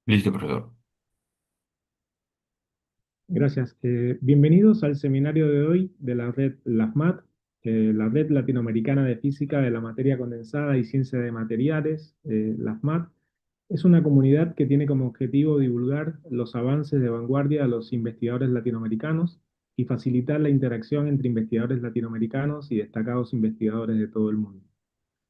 Listo, profesor. Gracias. Bienvenidos al seminario de hoy de la red LAFMAT, la Red Latinoamericana de Física de la Materia Condensada y Ciencia de Materiales, LAFMAT. Es una comunidad que tiene como objetivo divulgar los avances de vanguardia a los investigadores latinoamericanos y facilitar la interacción entre investigadores latinoamericanos y destacados investigadores de todo el mundo.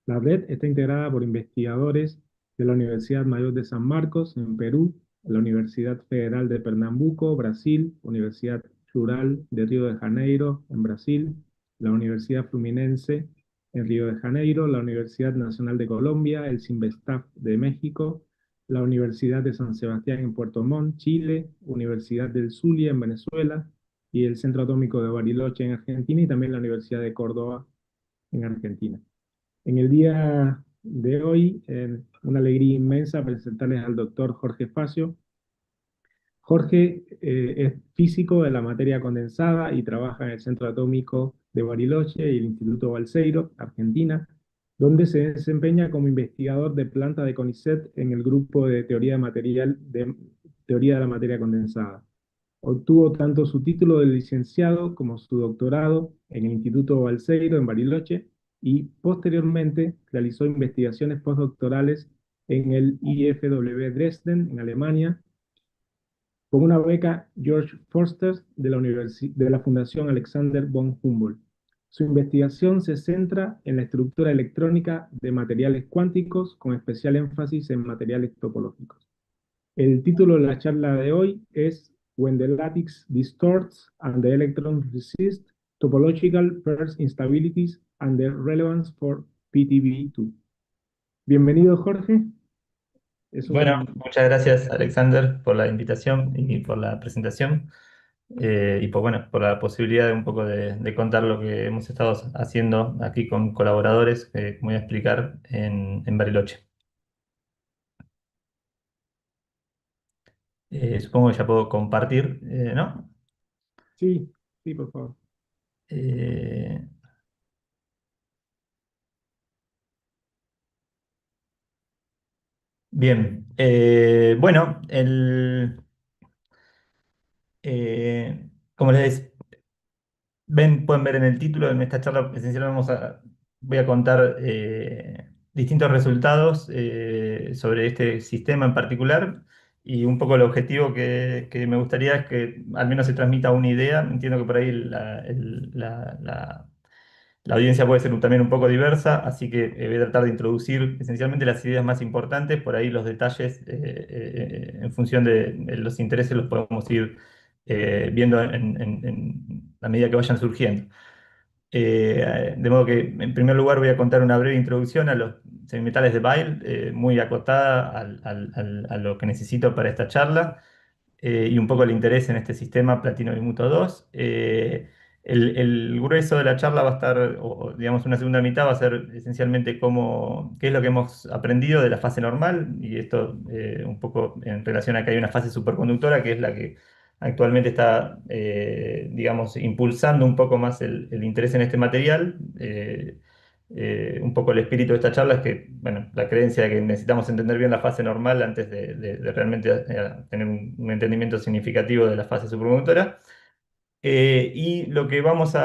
La red está integrada por investigadores de la Universidad Mayor de San Marcos, en Perú, la Universidad Federal de Pernambuco, Brasil, Universidad Rural de Río de Janeiro, en Brasil, la Universidad Fluminense, en Río de Janeiro, la Universidad Nacional de Colombia, el CIMBESTAF de México, la Universidad de San Sebastián en Puerto Montt, Chile, Universidad del Zulia en Venezuela, y el Centro Atómico de Bariloche en Argentina, y también la Universidad de Córdoba en Argentina. En el día de hoy, una alegría inmensa presentarles al doctor Jorge Facio. Jorge es físico de la materia condensada y trabaja en el Centro Atómico de Bariloche y el Instituto Balseiro, Argentina, donde se desempeña como investigador de planta de CONICET en el grupo de teoría de la materia condensada. Obtuvo tanto su título de licenciado como su doctorado en el Instituto Balseiro en Bariloche y posteriormente realizó investigaciones postdoctorales en el IFW Dresden, en Alemania, con una beca George Forster de la Fundación Alexander von Humboldt. Su investigación se centra en la estructura electrónica de materiales cuánticos, con especial énfasis en materiales topológicos. El título de la charla de hoy es When the Lattice Distorts and the Electron Resist, Topological First Instabilities and the Relevance for PTB2. Bienvenido, Jorge. Es Bueno, un... muchas gracias Alexander por la invitación y por la presentación y por, bueno, por la posibilidad de un poco de contar lo que hemos estado haciendo aquí con colaboradores, que voy a explicar en Bariloche. Supongo que ya puedo compartir, ¿no? Sí, sí, por favor. Eh, bien, bueno, como les pueden ver en el título de esta charla, esencialmente voy a contar distintos resultados sobre este sistema en particular y un poco el objetivo que me gustaría es que al menos se transmita una idea. Entiendo que por ahí la audiencia puede ser también un poco diversa, así que voy a tratar de introducir esencialmente las ideas más importantes, por ahí los detalles en función de los intereses los podemos ir viendo en la medida que vayan surgiendo. De modo que, en primer lugar, voy a contar una breve introducción a los semimetales de Weil, muy acotada a lo que necesito para esta charla, y un poco el interés en este sistema platino bimuto 2. El grueso de la charla va a estar, digamos, una segunda mitad va a ser esencialmente qué es lo que hemos aprendido de la fase normal, y esto un poco en relación a que hay una fase superconductora, que es la que actualmente está, digamos, impulsando un poco más el interés en este material. Un poco el espíritu de esta charla es que, bueno, la creencia de que necesitamos entender bien la fase normal antes de realmente tener un entendimiento significativo de la fase superconductora. Y lo que vamos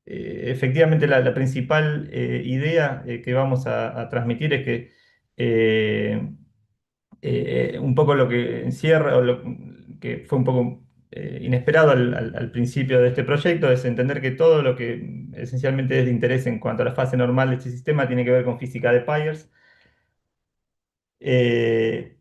efectivamente, la principal idea que vamos a transmitir es que un poco lo que encierra, o lo que fue un poco inesperado al principio de este proyecto, es entender que todo lo que esencialmente es de interés en cuanto a la fase normal de este sistema tiene que ver con física de Pyers, eh,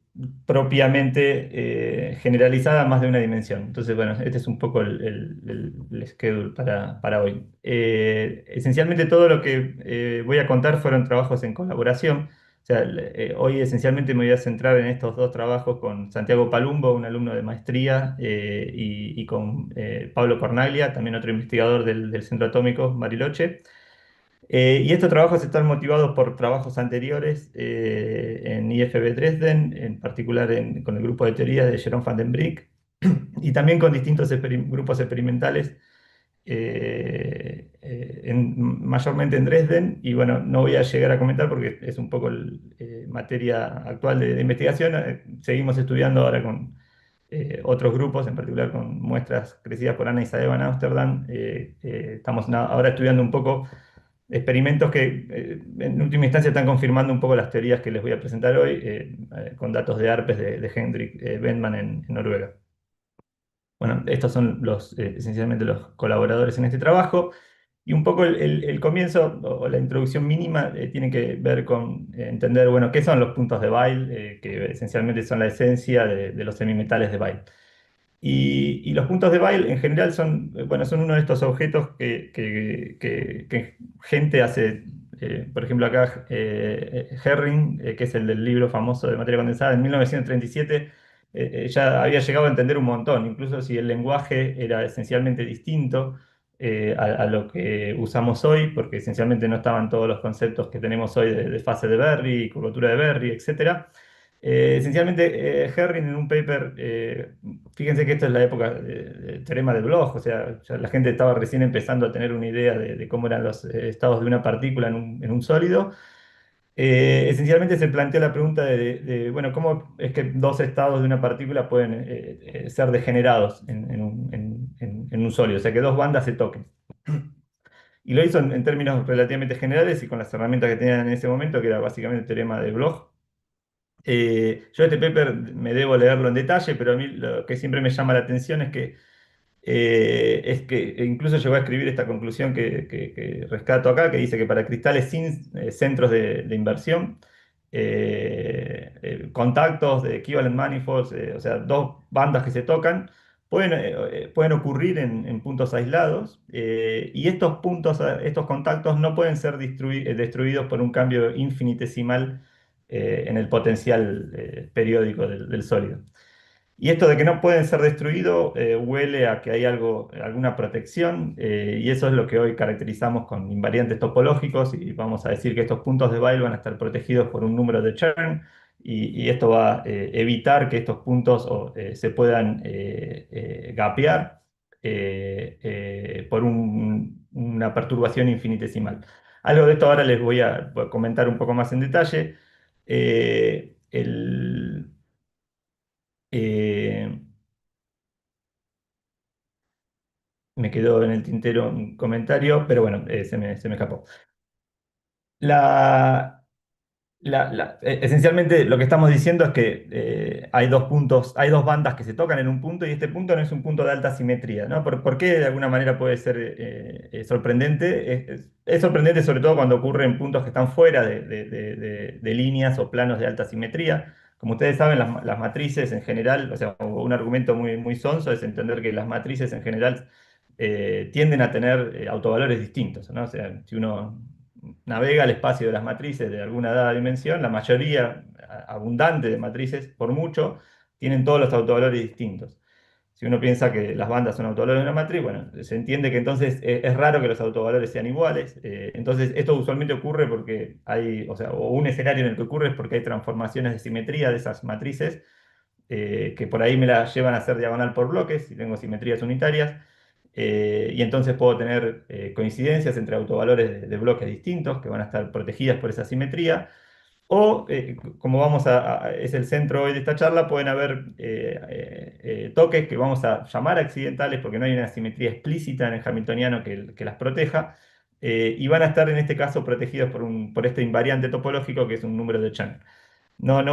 propiamente generalizada a más de una dimensión. Entonces, bueno, este es un poco el schedule para hoy. Esencialmente todo lo que voy a contar fueron trabajos en colaboración. O sea, hoy esencialmente me voy a centrar en estos dos trabajos con Santiago Palumbo, un alumno de maestría, y con Pablo Cornaglia, también otro investigador del Centro Atómico Bariloche. Y estos trabajos están motivados por trabajos anteriores en IFB Dresden, en particular con el grupo de teoría de Jerome van den Briek, y también con distintos grupos experimentales mayormente en Dresden, y bueno, no voy a llegar a comentar porque es un poco materia actual de investigación. Seguimos estudiando ahora con otros grupos, en particular con muestras crecidas por Ana Isadeva en Ámsterdam. Estamos ahora estudiando un poco experimentos que en última instancia están confirmando un poco las teorías que les voy a presentar hoy, con datos de ARPES de Hendrik Bendman en Noruega. Bueno, estos son esencialmente los colaboradores en este trabajo. Y un poco el comienzo o la introducción mínima tiene que ver con entender, bueno, qué son los puntos de Weyl, que esencialmente son la esencia de los semimetales de Weyl. Y los puntos de Weyl en general son, bueno, son uno de estos objetos que gente hace, por ejemplo acá Herring, que es el del libro famoso de materia condensada, en 1937 ya había llegado a entender un montón, incluso si el lenguaje era esencialmente distinto a lo que usamos hoy, porque esencialmente no estaban todos los conceptos que tenemos hoy de fase de Berry, curvatura de Berry, etc. Esencialmente, Herring en un paper, fíjense que esto es la época del teorema de Bloch, o sea, ya la gente estaba recién empezando a tener una idea de cómo eran los estados de una partícula en un sólido. Esencialmente se plantea la pregunta bueno, ¿cómo es que dos estados de una partícula pueden ser degenerados en un sólido? O sea, que dos bandas se toquen. Y lo hizo en términos relativamente generales y con las herramientas que tenían en ese momento, que era básicamente el teorema de Bloch. Yo este paper me debo leerlo en detalle, pero a mí lo que siempre me llama la atención es que incluso llegó a escribir esta conclusión que rescato acá, que dice que para cristales sin centros de inversión, contactos de equivalent manifolds, o sea, dos bandas que se tocan, pueden ocurrir en puntos aislados, y estos puntos, estos contactos no pueden ser destruidos por un cambio infinitesimal en el potencial periódico del sólido. Y esto de que no pueden ser destruidos huele a que hay alguna protección, y eso es lo que hoy caracterizamos con invariantes topológicos, y vamos a decir que estos puntos de Weyl van a estar protegidos por un número de Chern, y esto va a evitar que estos puntos se puedan gapear por una perturbación infinitesimal. Algo de esto ahora les voy a comentar un poco más en detalle. Eh, el, eh, Me quedó en el tintero un comentario, pero bueno, se me escapó. La, Esencialmente lo que estamos diciendo es que hay dos puntos, hay dos bandas que se tocan en un punto y este punto no es un punto de alta simetría, ¿no? ¿Por qué de alguna manera puede ser sorprendente? Es sorprendente sobre todo cuando ocurre en puntos que están fuera de líneas o planos de alta simetría. Como ustedes saben, las matrices en general, o sea, un argumento muy, muy sonso es entender que las matrices en general tienden a tener autovalores distintos, ¿no? O sea, si uno navega el espacio de las matrices de alguna dada dimensión, la mayoría abundante de matrices, por mucho, tienen todos los autovalores distintos. Si uno piensa que las bandas son autovalores de una matriz, bueno, se entiende que entonces es raro que los autovalores sean iguales. Entonces, esto usualmente ocurre porque hay, o sea, o un escenario en el que ocurre es porque hay transformaciones de simetría de esas matrices, que por ahí me las llevan a hacer diagonal por bloques, si tengo simetrías unitarias. Y entonces puedo tener coincidencias entre autovalores de bloques distintos que van a estar protegidas por esa simetría. O, como es el centro hoy de esta charla, pueden haber toques que vamos a llamar accidentales porque no hay una simetría explícita en el hamiltoniano que las proteja, y van a estar en este caso protegidos por este invariante topológico que es un número de Chern. No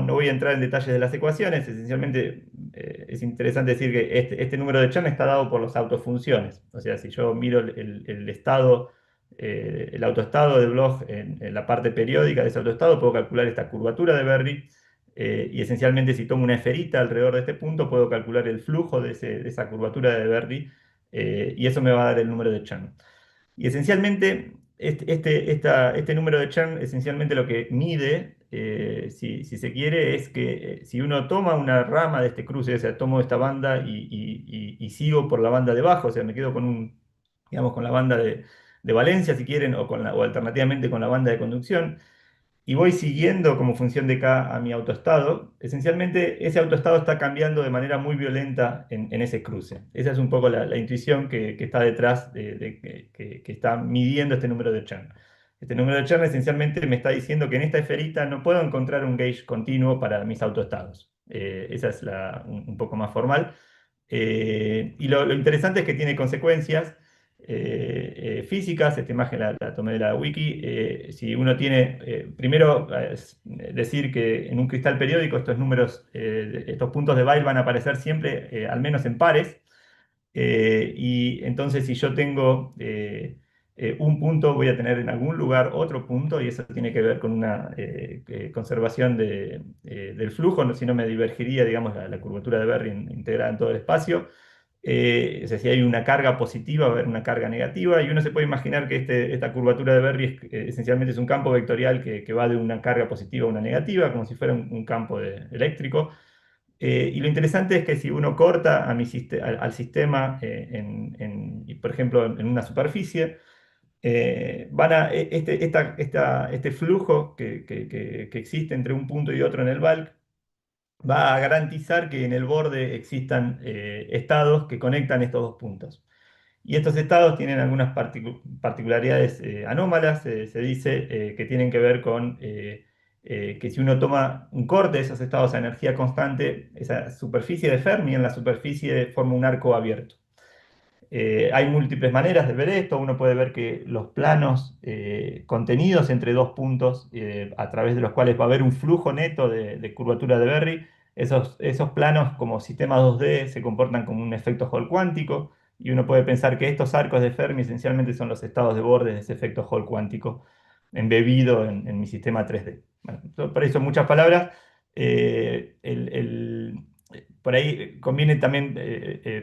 voy a entrar en detalles de las ecuaciones, esencialmente es interesante decir que este número de Chern está dado por las autofunciones. O sea, si yo miro el estado, el autoestado de Bloch en la parte periódica de ese autoestado, puedo calcular esta curvatura de Berry, y esencialmente si tomo una esferita alrededor de este punto, puedo calcular el flujo de esa curvatura de Berry, y eso me va a dar el número de Chern. Y esencialmente, este número de Chern, esencialmente lo que mide, si se quiere, es que si uno toma una rama de este cruce, o sea, tomo esta banda y sigo por la banda de abajo, o sea, me quedo digamos, con la banda de valencia, si quieren, o alternativamente con la banda de conducción, y voy siguiendo como función de K a mi autoestado, esencialmente ese autoestado está cambiando de manera muy violenta en ese cruce. Esa es un poco la intuición que está detrás que está midiendo este número de Chern. Este número de Chern esencialmente me está diciendo que en esta esferita no puedo encontrar un gauge continuo para mis autoestados. Esa es un poco más formal. Y lo interesante es que tiene consecuencias físicas. Esta imagen la tomé de la wiki. Si uno tiene, primero, es decir que en un cristal periódico estos números, estos puntos de Weyl van a aparecer siempre, al menos en pares. Y entonces si yo tengo un punto, voy a tener en algún lugar otro punto, y eso tiene que ver con una conservación del flujo, si no me divergiría, digamos, la curvatura de Berry integrada en todo el espacio. O sea, si hay una carga positiva, va a haber una carga negativa, y uno se puede imaginar que esta curvatura de Berry esencialmente es un campo vectorial que va de una carga positiva a una negativa, como si fuera un campo eléctrico. Y lo interesante es que si uno corta al sistema, y, por ejemplo, en una superficie, este flujo que existe entre un punto y otro en el bulk va a garantizar que en el borde existan estados que conectan estos dos puntos. Y estos estados tienen algunas particularidades anómalas. Se dice que tienen que ver con que si uno toma un corte de esos estados a energía constante, esa superficie de Fermi en la superficie forma un arco abierto. Hay múltiples maneras de ver esto. Uno puede ver que los planos contenidos entre dos puntos, a través de los cuales va a haber un flujo neto de curvatura de Berry, esos planos como sistema 2D se comportan como un efecto Hall cuántico, y uno puede pensar que estos arcos de Fermi esencialmente son los estados de borde de ese efecto Hall cuántico embebido en mi sistema 3D. Bueno, por eso muchas palabras. Por ahí conviene también,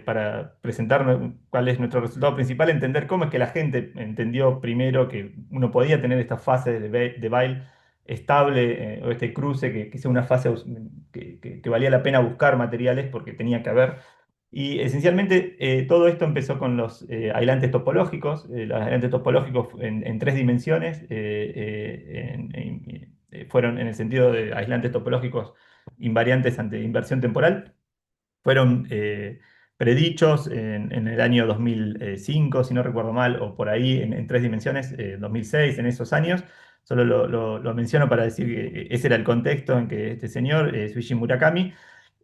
para presentar cuál es nuestro resultado principal, entender cómo es que la gente entendió primero que uno podía tener esta fase de Weyl estable, o este cruce, que sea una fase que valía la pena buscar materiales porque tenía que haber. Y esencialmente todo esto empezó con los aislantes topológicos. Los aislantes topológicos en tres dimensiones fueron en el sentido de aislantes topológicos invariantes ante inversión temporal. Fueron predichos en el año 2005, si no recuerdo mal, o por ahí en tres dimensiones, 2006, en esos años. Solo lo menciono para decir que ese era el contexto en que este señor, Suichi Murakami,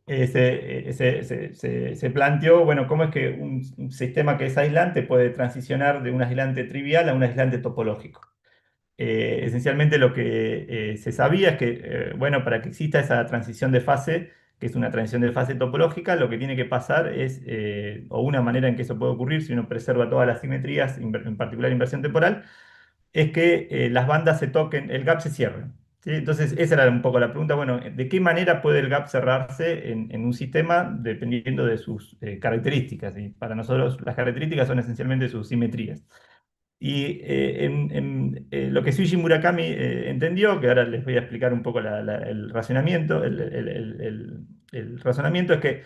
se planteó, bueno, cómo es que un sistema que es aislante puede transicionar de un aislante trivial a un aislante topológico. Esencialmente lo que se sabía es que, bueno, para que exista esa transición de fase, que es una transición de fase topológica, lo que tiene que pasar es, o una manera en que eso puede ocurrir si uno preserva todas las simetrías, en particular inversión temporal, es que las bandas se toquen, el gap se cierre. ¿Sí? Entonces, esa era un poco la pregunta. Bueno, ¿de qué manera puede el gap cerrarse en un sistema dependiendo de sus características? Y para nosotros las características son esencialmente sus simetrías. Y lo que Suichi Murakami entendió, que ahora les voy a explicar un poco el razonamiento, el razonamiento es que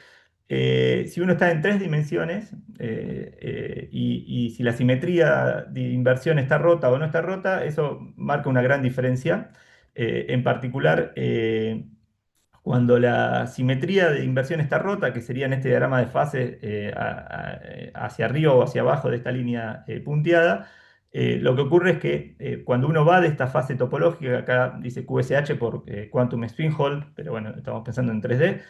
si uno está en tres dimensiones, y si la simetría de inversión está rota o no está rota, eso marca una gran diferencia. En particular, cuando la simetría de inversión está rota, que sería en este diagrama de fase, hacia arriba o hacia abajo de esta línea punteada, lo que ocurre es que cuando uno va de esta fase topológica, acá dice QSH por Quantum Spin Hall, pero bueno, estamos pensando en 3D,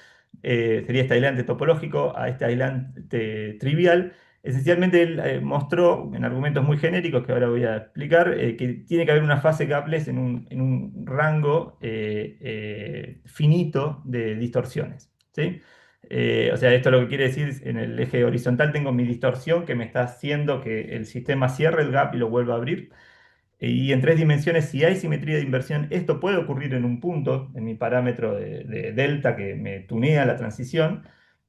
sería este aislante topológico a este aislante trivial. Esencialmente él mostró en argumentos muy genéricos que ahora voy a explicar, que tiene que haber una fase gapless en un rango finito de distorsiones. ¿Sí? O sea, esto lo que quiere decir, en el eje horizontal tengo mi distorsión que me está haciendo que el sistema cierre el gap y lo vuelva a abrir. Y en tres dimensiones, si hay simetría de inversión, esto puede ocurrir en un punto, en mi parámetro de delta que me tunea la transición.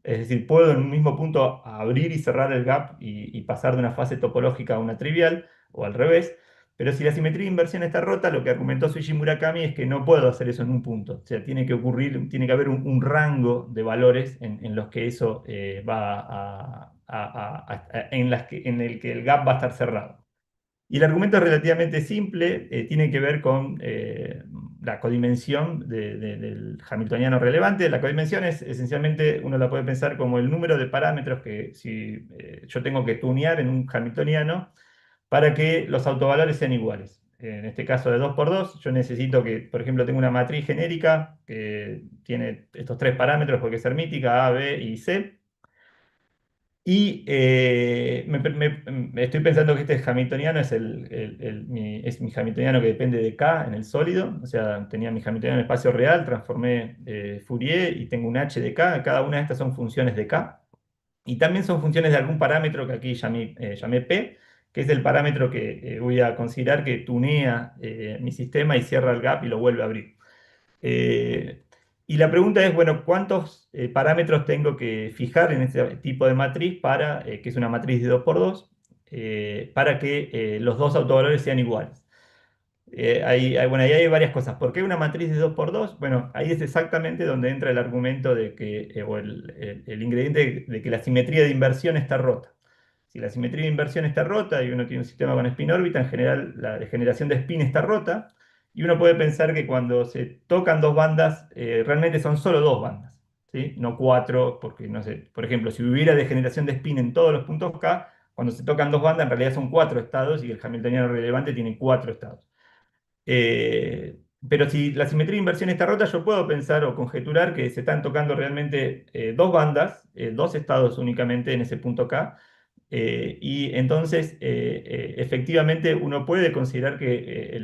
Es decir, puedo en un mismo punto abrir y cerrar el gap y pasar de una fase topológica a una trivial, o al revés. Pero si la simetría de inversión está rota, lo que argumentó Suichi Murakami es que no puedo hacer eso en un punto. O sea, tiene que ocurrir, tiene que haber un rango de valores en los que eso va en el que el gap va a estar cerrado. Y el argumento es relativamente simple, tiene que ver con la codimensión del hamiltoniano relevante. La codimensión es esencialmente, uno la puede pensar como el número de parámetros que si yo tengo que tunear en un hamiltoniano para que los autovalores sean iguales. En este caso de 2 por 2 yo necesito que, por ejemplo, tengo una matriz genérica que tiene estos tres parámetros porque es hermítica, A, B y C. Y estoy pensando que este hamiltoniano es, es mi hamiltoniano que depende de K en el sólido. O sea, tenía mi hamiltoniano en espacio real, transformé Fourier y tengo un H de K. Cada una de estas son funciones de K. Y también son funciones de algún parámetro que aquí llamé P, que es el parámetro que voy a considerar que tunea mi sistema y cierra el gap y lo vuelve a abrir. Eh, y la pregunta es, bueno, ¿cuántos parámetros tengo que fijar en este tipo de matriz para, que es una matriz de 2 por 2 para que los dos autovalores sean iguales? Bueno, ahí hay varias cosas. ¿Por qué una matriz de 2 por 2? Bueno, ahí es exactamente donde entra el argumento de que, o el ingrediente de que la simetría de inversión está rota. Si la simetría de inversión está rota y uno tiene un sistema con spin órbita, en general la degeneración de spin está rota y uno puede pensar que cuando se tocan dos bandas, realmente son solo dos bandas, ¿sí? No cuatro, porque no sé, por ejemplo, si hubiera degeneración de spin en todos los puntos K, cuando se tocan dos bandas en realidad son cuatro estados y el hamiltoniano relevante tiene cuatro estados. Pero si la simetría de inversión está rota, yo puedo pensar o conjeturar que se están tocando realmente dos bandas, dos estados únicamente en ese punto K. Y entonces, efectivamente, uno puede considerar que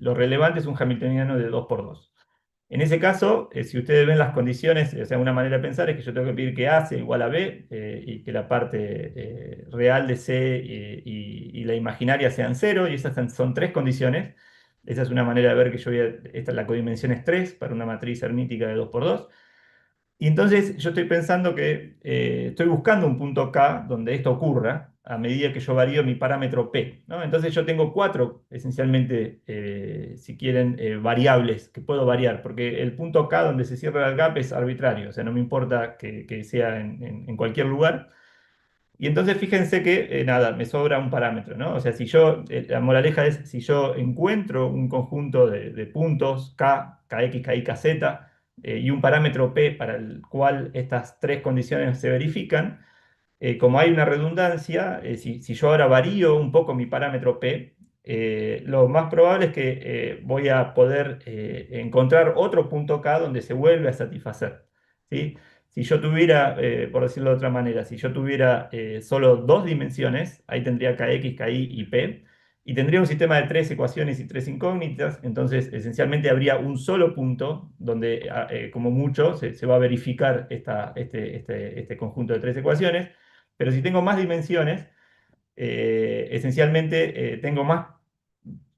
lo relevante es un hamiltoniano de 2 por 2. En ese caso, si ustedes ven las condiciones, o sea, una manera de pensar es que yo tengo que pedir que A sea igual a B y que la parte real de C y la imaginaria sean cero, y esas son tres condiciones. Esa es una manera de ver que esta la codimensión es 3 para una matriz hermítica de 2 por 2. Y entonces yo estoy pensando que estoy buscando un punto K donde esto ocurra a medida que yo varío mi parámetro P, ¿no? Entonces yo tengo cuatro, esencialmente, si quieren, variables que puedo variar, porque el punto K donde se cierra el gap es arbitrario, o sea, no me importa que sea en cualquier lugar. Y entonces fíjense que, nada, me sobra un parámetro, ¿no? O sea, si yo, la moraleja es, si yo encuentro un conjunto de puntos, K, KX, KY, KZ, y un parámetro P para el cual estas tres condiciones se verifican, como hay una redundancia, si yo ahora varío un poco mi parámetro P, lo más probable es que voy a poder encontrar otro punto K donde se vuelve a satisfacer, ¿sí? Si yo tuviera, por decirlo de otra manera, si yo tuviera solo dos dimensiones, ahí tendría Kx, Ki y P, y tendría un sistema de tres ecuaciones y tres incógnitas, entonces esencialmente habría un solo punto donde, como mucho, se va a verificar este conjunto de tres ecuaciones. Pero si tengo más dimensiones, esencialmente tengo más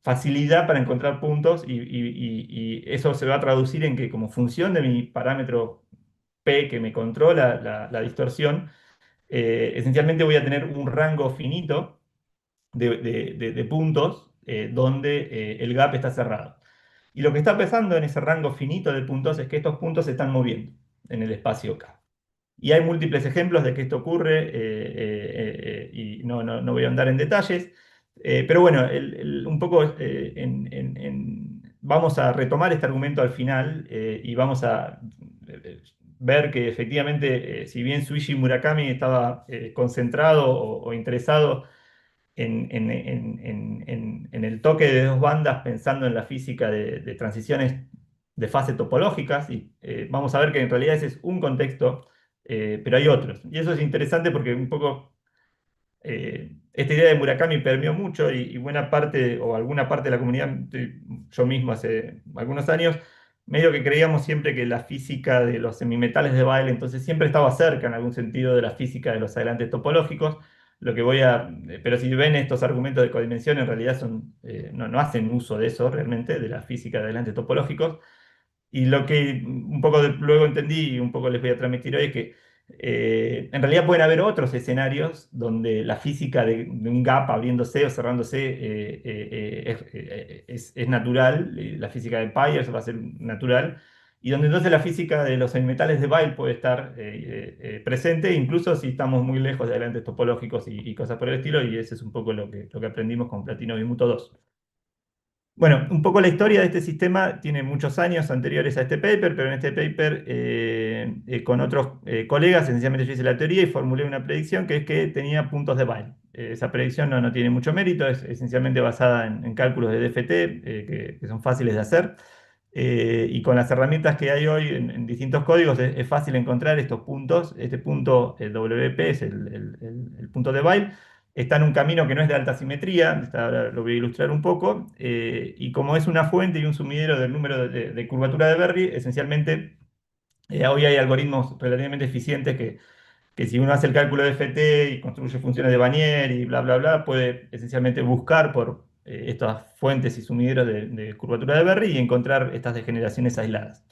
facilidad para encontrar puntos y eso se va a traducir en que como función de mi parámetro P que me controla la distorsión, esencialmente voy a tener un rango finito de puntos donde el gap está cerrado. Y lo que está pasando en ese rango finito de puntos es que estos puntos se están moviendo en el espacio K. Y hay múltiples ejemplos de que esto ocurre y no voy a andar en detalles. Pero bueno, un poco vamos a retomar este argumento al final y vamos a ver que efectivamente, si bien Suichi Murakami estaba concentrado o interesado en el toque de dos bandas pensando en la física de transiciones de fase topológicas, y vamos a ver que en realidad ese es un contexto, pero hay otros. Y eso es interesante porque un poco esta idea de Murakami permeó mucho y buena parte o alguna parte de la comunidad, yo mismo hace algunos años, medio que creíamos siempre que la física de los semimetales de Weyl entonces siempre estaba cerca en algún sentido de la física de los aislantes topológicos. Pero si ven estos argumentos de codimensión, en realidad no hacen uso de eso realmente, de la física de aislantes topológicos. Y lo que un poco luego entendí y un poco les voy a transmitir hoy es que en realidad pueden haber otros escenarios donde la física de un gap abriéndose o cerrándose es natural, la física de Pyers va a ser natural, y donde entonces la física de los metales de Weyl puede estar presente, incluso si estamos muy lejos de adelantos topológicos y cosas por el estilo, y ese es un poco lo que aprendimos con Platino Bimuto 2. Bueno, un poco la historia de este sistema tiene muchos años anteriores a este paper, pero en este paper con otros colegas, esencialmente yo hice la teoría y formulé una predicción que es que tenía puntos de Weyl. Esa predicción no tiene mucho mérito, es esencialmente basada en cálculos de DFT que son fáciles de hacer. Y con las herramientas que hay hoy en distintos códigos es fácil encontrar estos puntos. Este punto, el WP, es el punto de Weyl. Está en un camino que no es de alta simetría, ahora lo voy a ilustrar un poco, y como es una fuente y un sumidero del número de curvatura de Berry, esencialmente hoy hay algoritmos relativamente eficientes que si uno hace el cálculo de FT y construye funciones de Bannier y bla, bla, bla, puede esencialmente buscar por estas fuentes y sumideros de curvatura de Berry y encontrar estas degeneraciones aisladas.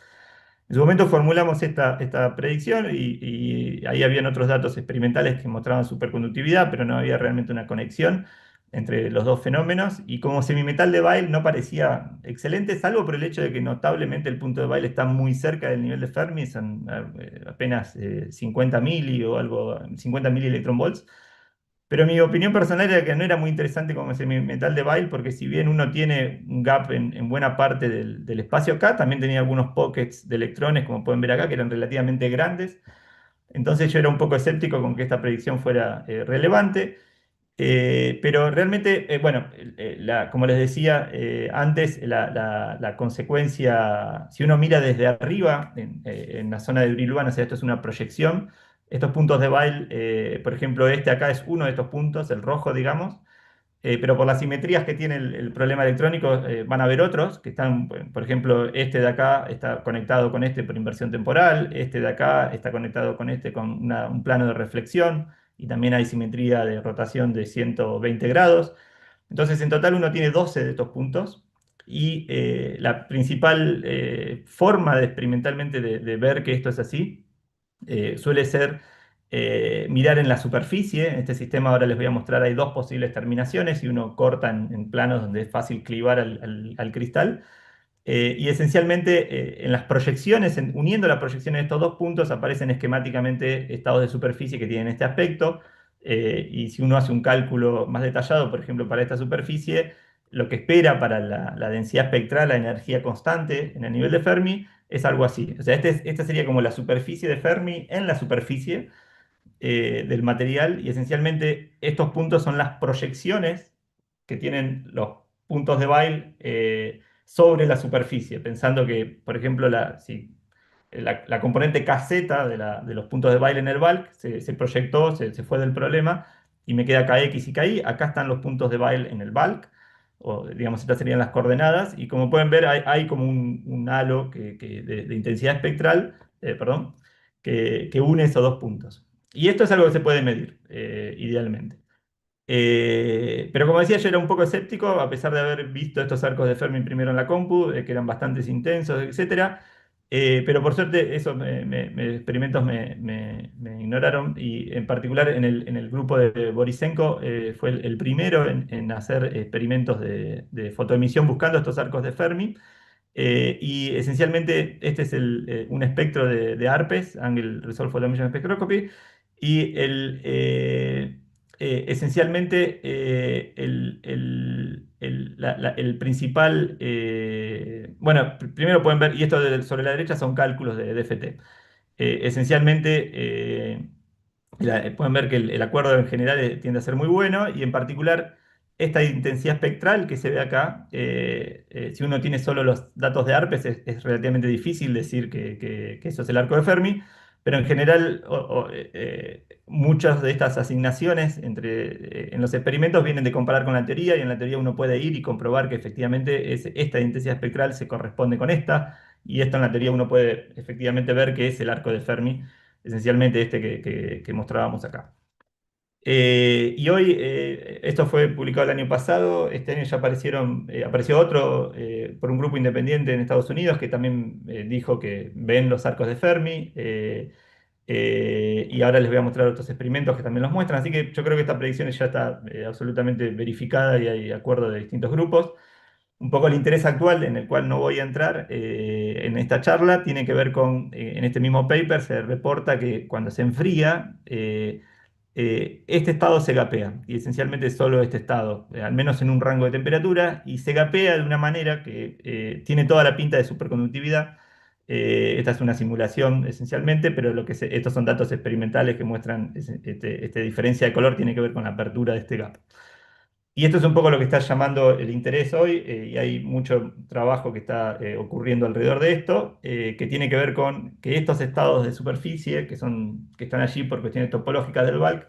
En su momento formulamos esta predicción y ahí habían otros datos experimentales que mostraban superconductividad, pero no había realmente una conexión entre los dos fenómenos. Y como semimetal de Weyl no parecía excelente, salvo por el hecho de que notablemente el punto de Weyl está muy cerca del nivel de Fermi, son apenas 50 mili o algo, 50 volts. Pero mi opinión personal era que no era muy interesante como semimetal de Weyl, porque si bien uno tiene un gap en buena parte del espacio acá, también tenía algunos pockets de electrones, como pueden ver acá, que eran relativamente grandes. Entonces yo era un poco escéptico con que esta predicción fuera relevante. Pero realmente, bueno, como les decía antes, la consecuencia, si uno mira desde arriba, en la zona de Brillouin, o sea, esto es una proyección, estos puntos de Weyl, por ejemplo, este acá es uno de estos puntos, el rojo, digamos, pero por las simetrías que tiene el problema electrónico, van a haber otros que están, por ejemplo, este de acá está conectado con este por inversión temporal, este de acá está conectado con este con un plano de reflexión y también hay simetría de rotación de 120 grados. Entonces, en total uno tiene 12 de estos puntos y la principal forma de experimentalmente de ver que esto es así suele ser mirar en la superficie. En este sistema ahora les voy a mostrar, hay dos posibles terminaciones y uno corta en planos donde es fácil clivar al cristal. Y esencialmente en las proyecciones, uniendo la proyección de estos dos puntos, aparecen esquemáticamente estados de superficie que tienen este aspecto. Y si uno hace un cálculo más detallado, por ejemplo, para esta superficie, lo que espera para la densidad espectral, la energía constante en el nivel de Fermi, es algo así. O sea, esta sería como la superficie de Fermi en la superficie del material y esencialmente estos puntos son las proyecciones que tienen los puntos de Weyl sobre la superficie, pensando que, por ejemplo, la componente caseta de los puntos de Weyl en el bulk se proyectó, se fue del problema y me queda Kx y Ki. Acá están los puntos de Weyl en el bulk, o digamos, estas serían las coordenadas, y como pueden ver, hay como un halo de intensidad espectral, perdón, que une esos dos puntos. Y esto es algo que se puede medir, idealmente. Pero como decía, yo era un poco escéptico, a pesar de haber visto estos arcos de Fermi primero en la compu, que eran bastante intensos, etcétera. Pero por suerte, esos experimentos me ignoraron, y en particular en el grupo de Borisenko fue el primero en hacer experimentos de fotoemisión buscando estos arcos de Fermi. Y esencialmente este es un espectro de ARPES, Angle Resolved Photoemission Spectroscopy, y esencialmente el principal, bueno, primero pueden ver, y esto sobre la derecha son cálculos de DFT. Esencialmente, pueden ver que el acuerdo en general tiende a ser muy bueno y en particular esta intensidad espectral que se ve acá, si uno tiene solo los datos de ARPES es relativamente difícil decir que eso es el arco de Fermi, pero en general muchas de estas asignaciones en los experimentos vienen de comparar con la teoría y en la teoría uno puede ir y comprobar que efectivamente esta intensidad espectral se corresponde con esta y esto en la teoría uno puede efectivamente ver que es el arco de Fermi esencialmente este que mostrábamos acá. Y hoy, esto fue publicado el año pasado, este año ya apareció otro por un grupo independiente en Estados Unidos que también dijo que ven los arcos de Fermi, y ahora les voy a mostrar otros experimentos que también los muestran, así que yo creo que esta predicción ya está absolutamente verificada y hay acuerdo de distintos grupos. Un poco el interés actual, en el cual no voy a entrar en esta charla, tiene que ver con, en este mismo paper se reporta que cuando se enfría, este estado se gapea, y esencialmente solo este estado, al menos en un rango de temperatura, y se gapea de una manera que tiene toda la pinta de superconductividad. Esta es una simulación esencialmente, pero estos son datos experimentales que muestran esta diferencia de color tiene que ver con la apertura de este gap. Y esto es un poco lo que está llamando el interés hoy, y hay mucho trabajo que está ocurriendo alrededor de esto, que tiene que ver con que estos estados de superficie, que están allí por cuestiones topológicas del bulk,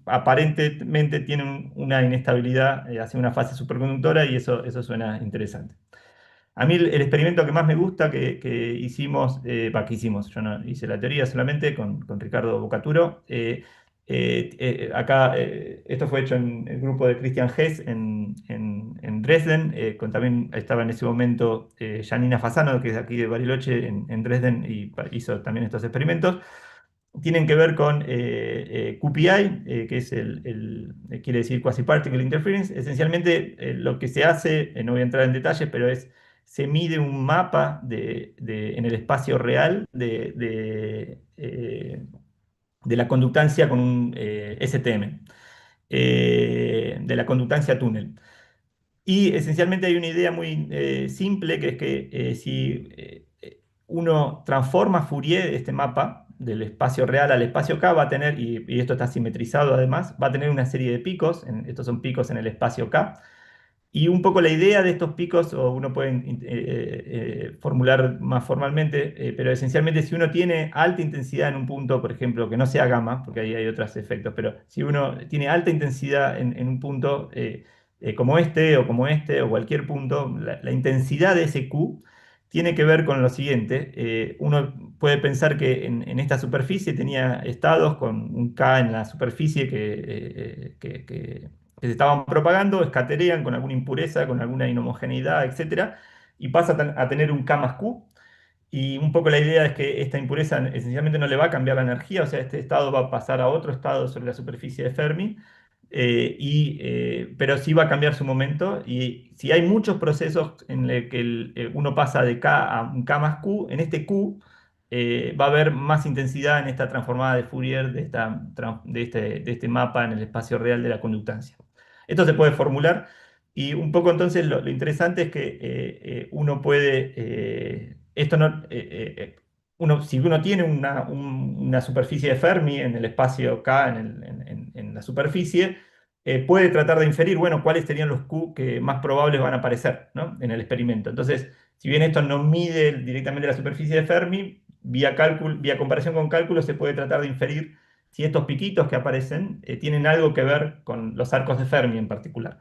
aparentemente tienen una inestabilidad hacia una fase superconductora, y eso suena interesante. A mí el experimento que más me gusta que hicimos, que hicimos, yo no hice la teoría solamente con Ricardo Bocaturo. Acá, esto fue hecho en el grupo de Christian Hess en Dresden. También estaba en ese momento Janina Fasano, que es de aquí de Bariloche, en Dresden, y hizo también estos experimentos. Tienen que ver con QPI, que es quiere decir Quasi-Particle Interference. Esencialmente, lo que se hace, no voy a entrar en detalles, pero se mide un mapa en el espacio real de la conductancia con un STM, de la conductancia túnel. Y esencialmente hay una idea muy simple, que es que si uno transforma Fourier este mapa del espacio real al espacio K, va a tener, y esto está simetrizado además, va a tener una serie de picos, estos son picos en el espacio K, y un poco la idea de estos picos, o uno puede formular más formalmente, pero esencialmente si uno tiene alta intensidad en un punto, por ejemplo, que no sea gamma, porque ahí hay otros efectos, pero si uno tiene alta intensidad en un punto como este, o cualquier punto, la intensidad de ese Q tiene que ver con lo siguiente. Uno puede pensar que en esta superficie tenía estados con un K en la superficie que se estaban propagando, escaterean con alguna impureza, con alguna inhomogeneidad, etcétera, y pasa a tener un K más Q. Y un poco la idea es que esta impureza esencialmente no le va a cambiar la energía, o sea, este estado va a pasar a otro estado sobre la superficie de Fermi, pero sí va a cambiar su momento. Y si hay muchos procesos en los que uno pasa de K a un K más Q, en este Q va a haber más intensidad en esta transformada de Fourier de este mapa en el espacio real de la conductancia. Esto se puede formular, y un poco entonces lo interesante es que uno puede, esto no, si uno tiene una superficie de Fermi en el espacio K, en la superficie, puede tratar de inferir, bueno, cuáles serían los Q que más probables van a aparecer, ¿no?, en el experimento. Entonces, si bien esto no mide directamente la superficie de Fermi, vía cálculo, vía comparación con cálculo, se puede tratar de inferir si estos piquitos que aparecen tienen algo que ver con los arcos de Fermi en particular.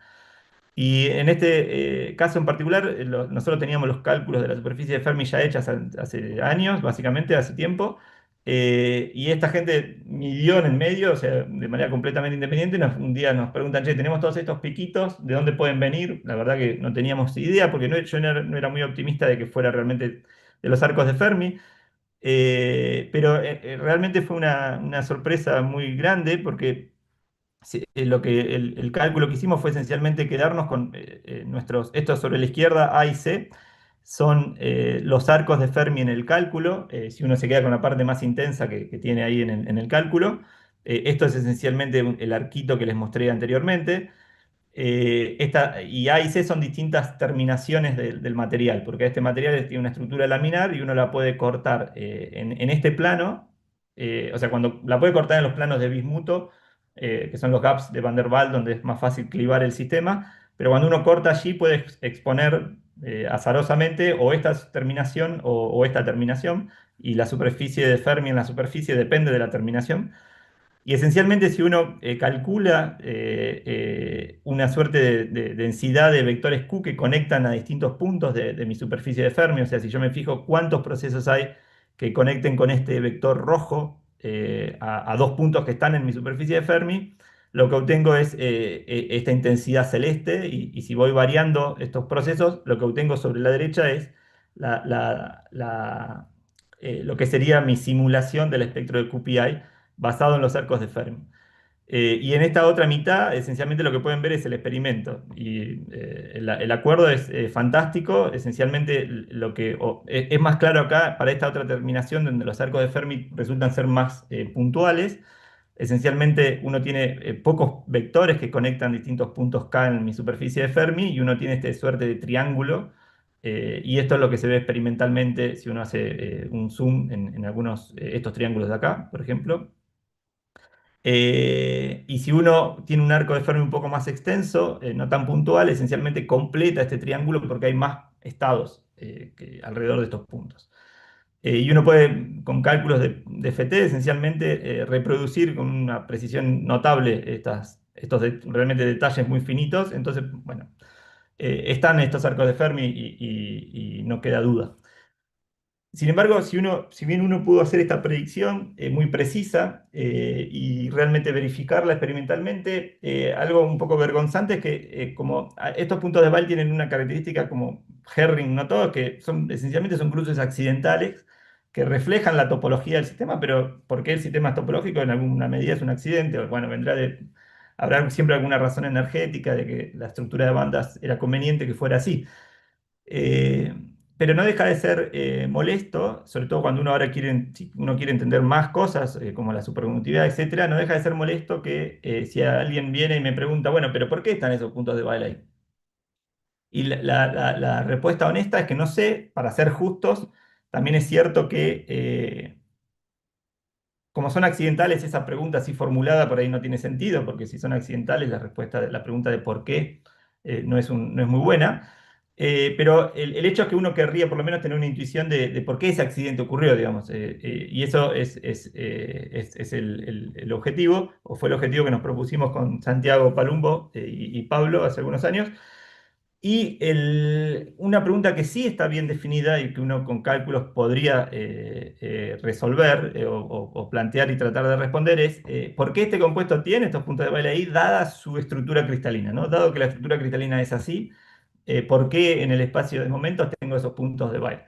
Y en este caso en particular, nosotros teníamos los cálculos de la superficie de Fermi ya hechas hace años, básicamente, hace tiempo, y esta gente midió en el medio, o sea, de manera completamente independiente. Un día nos preguntan, che, tenemos todos estos piquitos, ¿de dónde pueden venir? La verdad que no teníamos idea, porque yo no era muy optimista de que fuera realmente de los arcos de Fermi. Pero realmente fue una sorpresa muy grande, porque sí, el cálculo que hicimos fue esencialmente quedarnos con estos sobre la izquierda, A y C, son los arcos de Fermi en el cálculo. Si uno se queda con la parte más intensa que tiene ahí en el cálculo, esto es esencialmente el arquito que les mostré anteriormente. Y A y C son distintas terminaciones del material, porque este material tiene una estructura laminar y uno la puede cortar en este plano. O sea, cuando la puede cortar en los planos de bismuto, que son los gaps de Van der Waals, donde es más fácil clivar el sistema, pero cuando uno corta allí puede exponer azarosamente o esta terminación o esta terminación, y la superficie de Fermi en la superficie depende de la terminación. Y esencialmente, si uno calcula una suerte de densidad de vectores Q que conectan a distintos puntos de mi superficie de Fermi, o sea, si yo me fijo cuántos procesos hay que conecten con este vector rojo a dos puntos que están en mi superficie de Fermi, lo que obtengo es esta intensidad celeste. Y si voy variando estos procesos, lo que obtengo sobre la derecha es la- la- la, lo que sería mi simulación del espectro de QPI basado en los arcos de Fermi. Y en esta otra mitad, esencialmente lo que pueden ver es el experimento. Y el acuerdo es fantástico. Esencialmente, es más claro acá para esta otra terminación, donde los arcos de Fermi resultan ser más puntuales. Esencialmente uno tiene pocos vectores que conectan distintos puntos K en mi superficie de Fermi y uno tiene esta suerte de triángulo. Y esto es lo que se ve experimentalmente si uno hace un zoom en algunos estos triángulos de acá, por ejemplo. Y si uno tiene un arco de Fermi un poco más extenso, no tan puntual, esencialmente completa este triángulo porque hay más estados alrededor de estos puntos. Y uno puede, con cálculos de FT, esencialmente reproducir con una precisión notable realmente detalles muy finitos. Entonces, bueno, están estos arcos de Fermi y no queda duda. Sin embargo, si bien uno pudo hacer esta predicción muy precisa y realmente verificarla experimentalmente, algo un poco vergonzante es que estos puntos de Weyl tienen una característica como Herring, no todos, que esencialmente son cruces accidentales que reflejan la topología del sistema, pero ¿por qué el sistema es topológico? En alguna medida es un accidente, o bueno, habrá siempre alguna razón energética de que la estructura de bandas era conveniente que fuera así. Eh, pero no deja de ser molesto, sobre todo cuando uno ahora si uno quiere entender más cosas, como la superconductividad, etcétera, no deja de ser molesto que si alguien viene y me pregunta, bueno, pero ¿por qué están esos puntos de Weyl ahí? Y la respuesta honesta es que no sé, para ser justos, también es cierto que como son accidentales, esa pregunta así formulada por ahí no tiene sentido, porque si son accidentales, la pregunta de por qué no es muy buena. Pero el hecho es que uno querría por lo menos tener una intuición de por qué ese accidente ocurrió, digamos. Y eso es el objetivo, o fue el objetivo que nos propusimos con Santiago Palumbo y Pablo hace algunos años. Y una pregunta que sí está bien definida y que uno con cálculos podría resolver o plantear y tratar de responder es ¿por qué este compuesto tiene estos puntos de Weyl ahí dada su estructura cristalina, ¿no? Dado que la estructura cristalina es así, ¿por qué en el espacio de momentos tengo esos puntos de Weyl?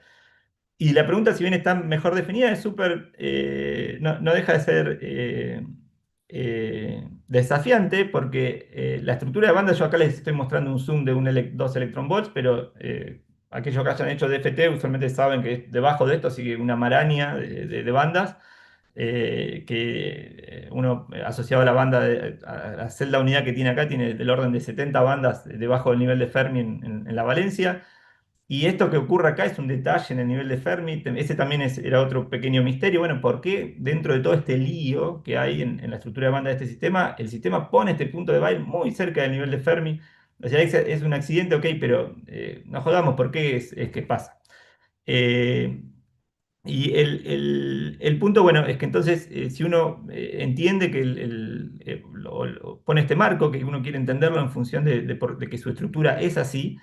Y la pregunta, si bien está mejor definida, es súper, no deja de ser desafiante porque la estructura de banda, yo acá les estoy mostrando un zoom de 2 electron volts, pero aquellos que hayan hecho DFT usualmente saben que debajo de esto sigue una maraña de bandas que uno asociado a la banda, a la celda unidad que tiene acá, tiene del orden de 70 bandas debajo del nivel de Fermi en la valencia. Y esto que ocurre acá es un detalle en el nivel de Fermi. Ese también era otro pequeño misterio. Bueno, ¿por qué dentro de todo este lío que hay en la estructura de banda de este sistema, el sistema pone este punto de Weyl muy cerca del nivel de Fermi? O sea, es un accidente, ok, pero no jodamos, ¿por qué es que pasa? Eh, y el punto, bueno, es que entonces, si uno entiende que pone este marco, que uno quiere entenderlo en función de que su estructura es así,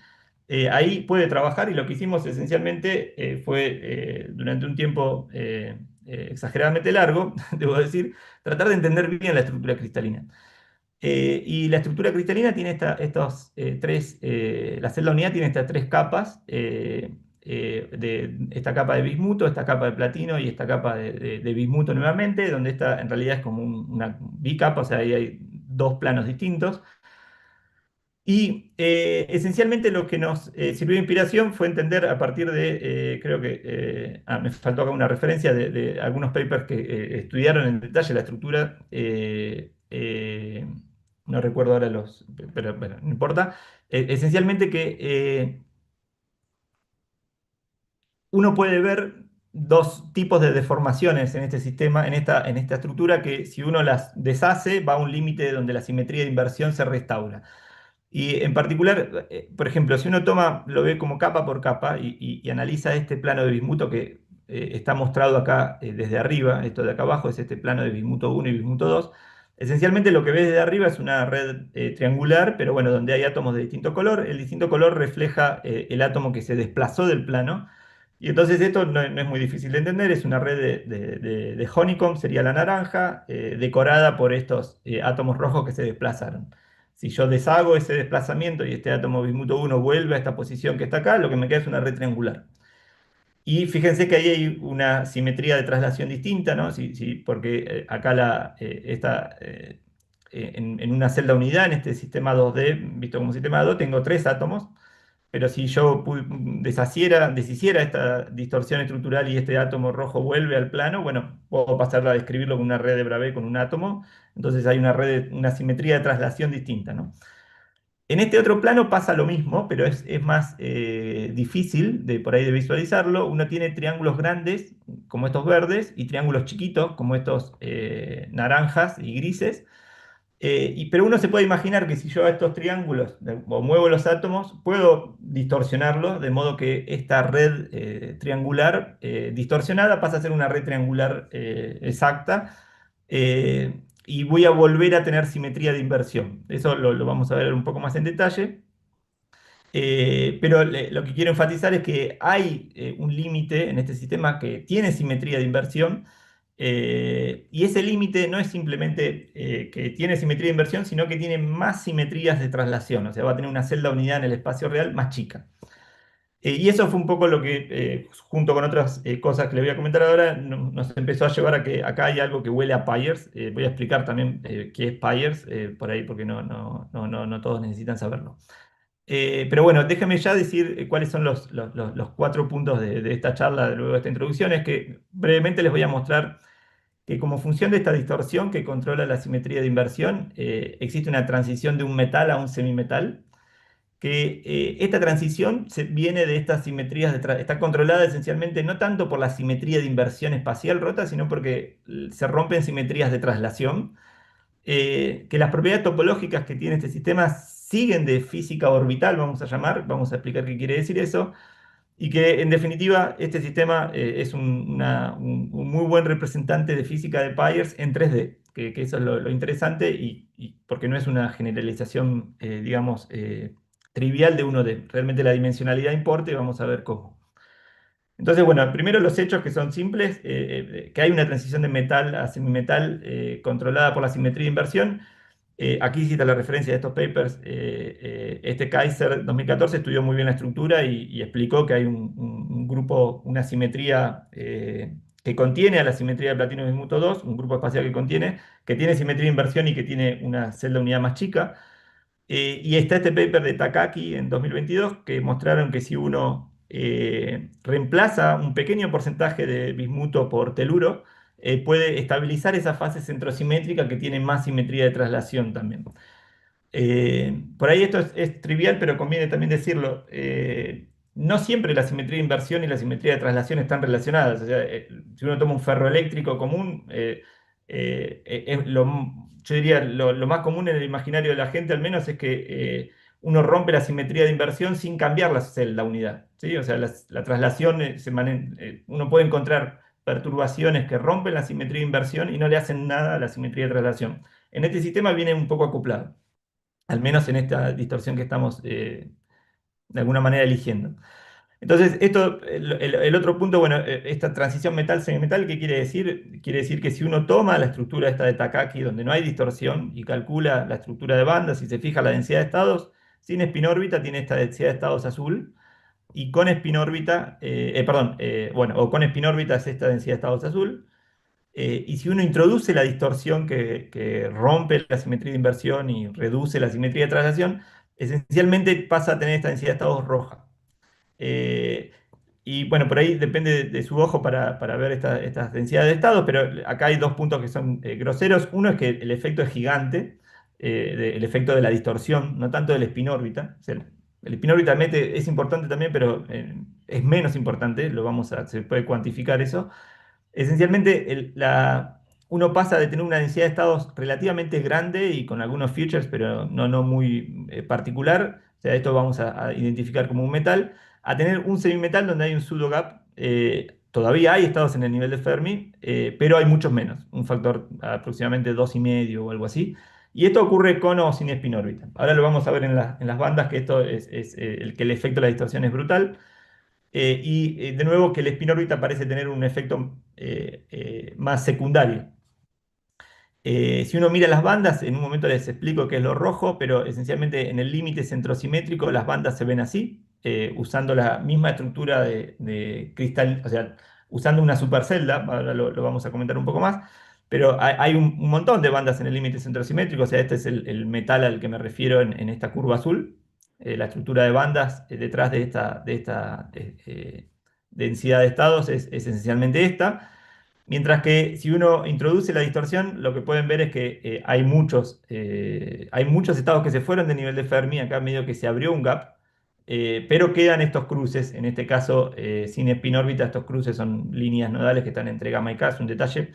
ahí puede trabajar y lo que hicimos esencialmente fue, durante un tiempo exageradamente largo, debo decir, tratar de entender bien la estructura cristalina. Y la estructura cristalina tiene la celda unidad tiene estas tres capas, esta capa de bismuto, esta capa de platino y esta capa de bismuto nuevamente, donde esta en realidad es como una bicapa, o sea, ahí hay dos planos distintos. Y esencialmente lo que nos sirvió de inspiración fue entender a partir creo que, me faltó acá una referencia de algunos papers que estudiaron en detalle la estructura, no recuerdo ahora pero bueno, no importa. Esencialmente que uno puede ver dos tipos de deformaciones en este sistema, en esta estructura, que si uno las deshace va a un límite donde la simetría de inversión se restaura. Y en particular, por ejemplo, si uno lo ve como capa por capa y analiza este plano de bismuto que está mostrado acá desde arriba, esto de acá abajo es este plano de bismuto 1 y bismuto 2, esencialmente lo que ves desde arriba es una red triangular, pero bueno, donde hay átomos de distinto color. El distinto color refleja el átomo que se desplazó del plano. Y entonces esto no es muy difícil de entender, es una red de honeycomb, sería la naranja, decorada por estos átomos rojos que se desplazaron. Si yo deshago ese desplazamiento y este átomo bismuto 1 vuelve a esta posición que está acá, lo que me queda es una red triangular. Y fíjense que ahí hay una simetría de traslación distinta, ¿no? Porque acá en una celda unidad, en este sistema 2D, visto como sistema 2, tengo tres átomos. pero si yo deshiciera esta distorsión estructural y este átomo rojo vuelve al plano, bueno, puedo pasar a describirlo con una red de Bravais con un átomo, entonces hay una simetría de traslación distinta, ¿no? En este otro plano pasa lo mismo, pero es más difícil de por ahí de visualizarlo. Uno tiene triángulos grandes, como estos verdes, y triángulos chiquitos, como estos naranjas y grises. Pero uno se puede imaginar que si yo a estos triángulos o muevo los átomos, puedo distorsionarlos, de modo que esta red triangular distorsionada pasa a ser una red triangular exacta, y voy a volver a tener simetría de inversión. Eso lo vamos a ver un poco más en detalle. Pero lo que quiero enfatizar es que hay un límite en este sistema que tiene simetría de inversión, y ese límite no es simplemente que tiene simetría de inversión, sino que tiene más simetrías de traslación, o sea, va a tener una celda unidad en el espacio real más chica. Y eso fue un poco lo que, junto con otras cosas que le voy a comentar ahora, nos empezó a llevar a que acá hay algo que huele a Pyers. Voy a explicar también qué es Pyers por ahí, porque no todos necesitan saberlo. Pero bueno, déjenme ya decir cuáles son los cuatro puntos de esta charla, luego de esta introducción. Es que brevemente les voy a mostrar que como función de esta distorsión que controla la simetría de inversión, existe una transición de un metal a un semimetal, que esta transición viene de estas simetrías, está controlada esencialmente no tanto por la simetría de inversión espacial rota, sino porque se rompen simetrías de traslación, que las propiedades topológicas que tiene este sistema siguen de física orbital, vamos a llamar, vamos a explicar qué quiere decir eso, y que en definitiva este sistema es un muy buen representante de física de Pyers en 3D, que eso es lo interesante, y porque no es una generalización, digamos, trivial de 1D. Realmente la dimensionalidad importa y vamos a ver cómo. Entonces, bueno, primero los hechos que son simples, que hay una transición de metal a semimetal controlada por la simetría de inversión. Aquí cita la referencia de estos papers. Este Kaiser 2014 estudió muy bien la estructura y explicó que hay un grupo, una simetría que contiene a la simetría de platino bismuto 2, un grupo espacial que tiene simetría de inversión y que tiene una celda unidad más chica. Y está este paper de Takaki en 2022 que mostraron que si uno reemplaza un pequeño porcentaje de bismuto por teluro, puede estabilizar esa fase centrosimétrica que tiene más simetría de traslación también. Por ahí esto es trivial, pero conviene también decirlo. No siempre la simetría de inversión y la simetría de traslación están relacionadas. O sea, si uno toma un ferroeléctrico común, yo diría lo más común en el imaginario de la gente al menos es que uno rompe la simetría de inversión sin cambiar la celda unidad. ¿Sí? O sea, la traslación, uno puede encontrar perturbaciones que rompen la simetría de inversión y no le hacen nada a la simetría de traslación. En este sistema viene un poco acoplado, al menos en esta distorsión que estamos de alguna manera eligiendo. Entonces, el otro punto, bueno, esta transición metal-semimetal, ¿qué quiere decir? Quiere decir que si uno toma la estructura esta de Takaki, donde no hay distorsión, y calcula la estructura de bandas y se fija la densidad de estados, sin spin-órbita tiene esta densidad de estados azul, y con spin-órbita, perdón, bueno, o con spin-órbita es esta densidad de estados azul. Y si uno introduce la distorsión que rompe la simetría de inversión y reduce la simetría de traslación, esencialmente pasa a tener esta densidad de estados roja. Eh, y bueno, por ahí depende de su ojo para ver estas densidades de estados, pero acá hay dos puntos que son groseros. Uno es que el efecto es gigante, el efecto de la distorsión, no tanto del spin-órbita. O sea, el spin-órbita es importante también, pero es menos importante, se puede cuantificar eso. Esencialmente, uno pasa de tener una densidad de estados relativamente grande y con algunos features, pero no muy particular, o sea, esto vamos a identificar como un metal, a tener un semimetal donde hay un pseudo gap. Todavía hay estados en el nivel de Fermi, pero hay muchos menos, un factor aproximadamente 2,5 o algo así. Y esto ocurre con o sin spin órbita. Ahora lo vamos a ver en las bandas, que esto que el efecto de la distorsión es brutal. De nuevo que el spin órbita parece tener un efecto más secundario. Si uno mira las bandas, en un momento les explico qué es lo rojo, pero esencialmente en el límite centrosimétrico las bandas se ven así, usando la misma estructura de cristal, o sea, usando una supercelda. Ahora lo vamos a comentar un poco más, pero hay un montón de bandas en el límite centrosimétrico. O sea, este es el metal al que me refiero en esta curva azul. la estructura de bandas detrás de esta densidad de estados es esencialmente esta. Mientras que si uno introduce la distorsión, lo que pueden ver es que hay muchos estados que se fueron de nivel de Fermi, acá medio que se abrió un gap, pero quedan estos cruces, en este caso sin spin órbita, estos cruces son líneas nodales que están entre gamma y K, es un detalle,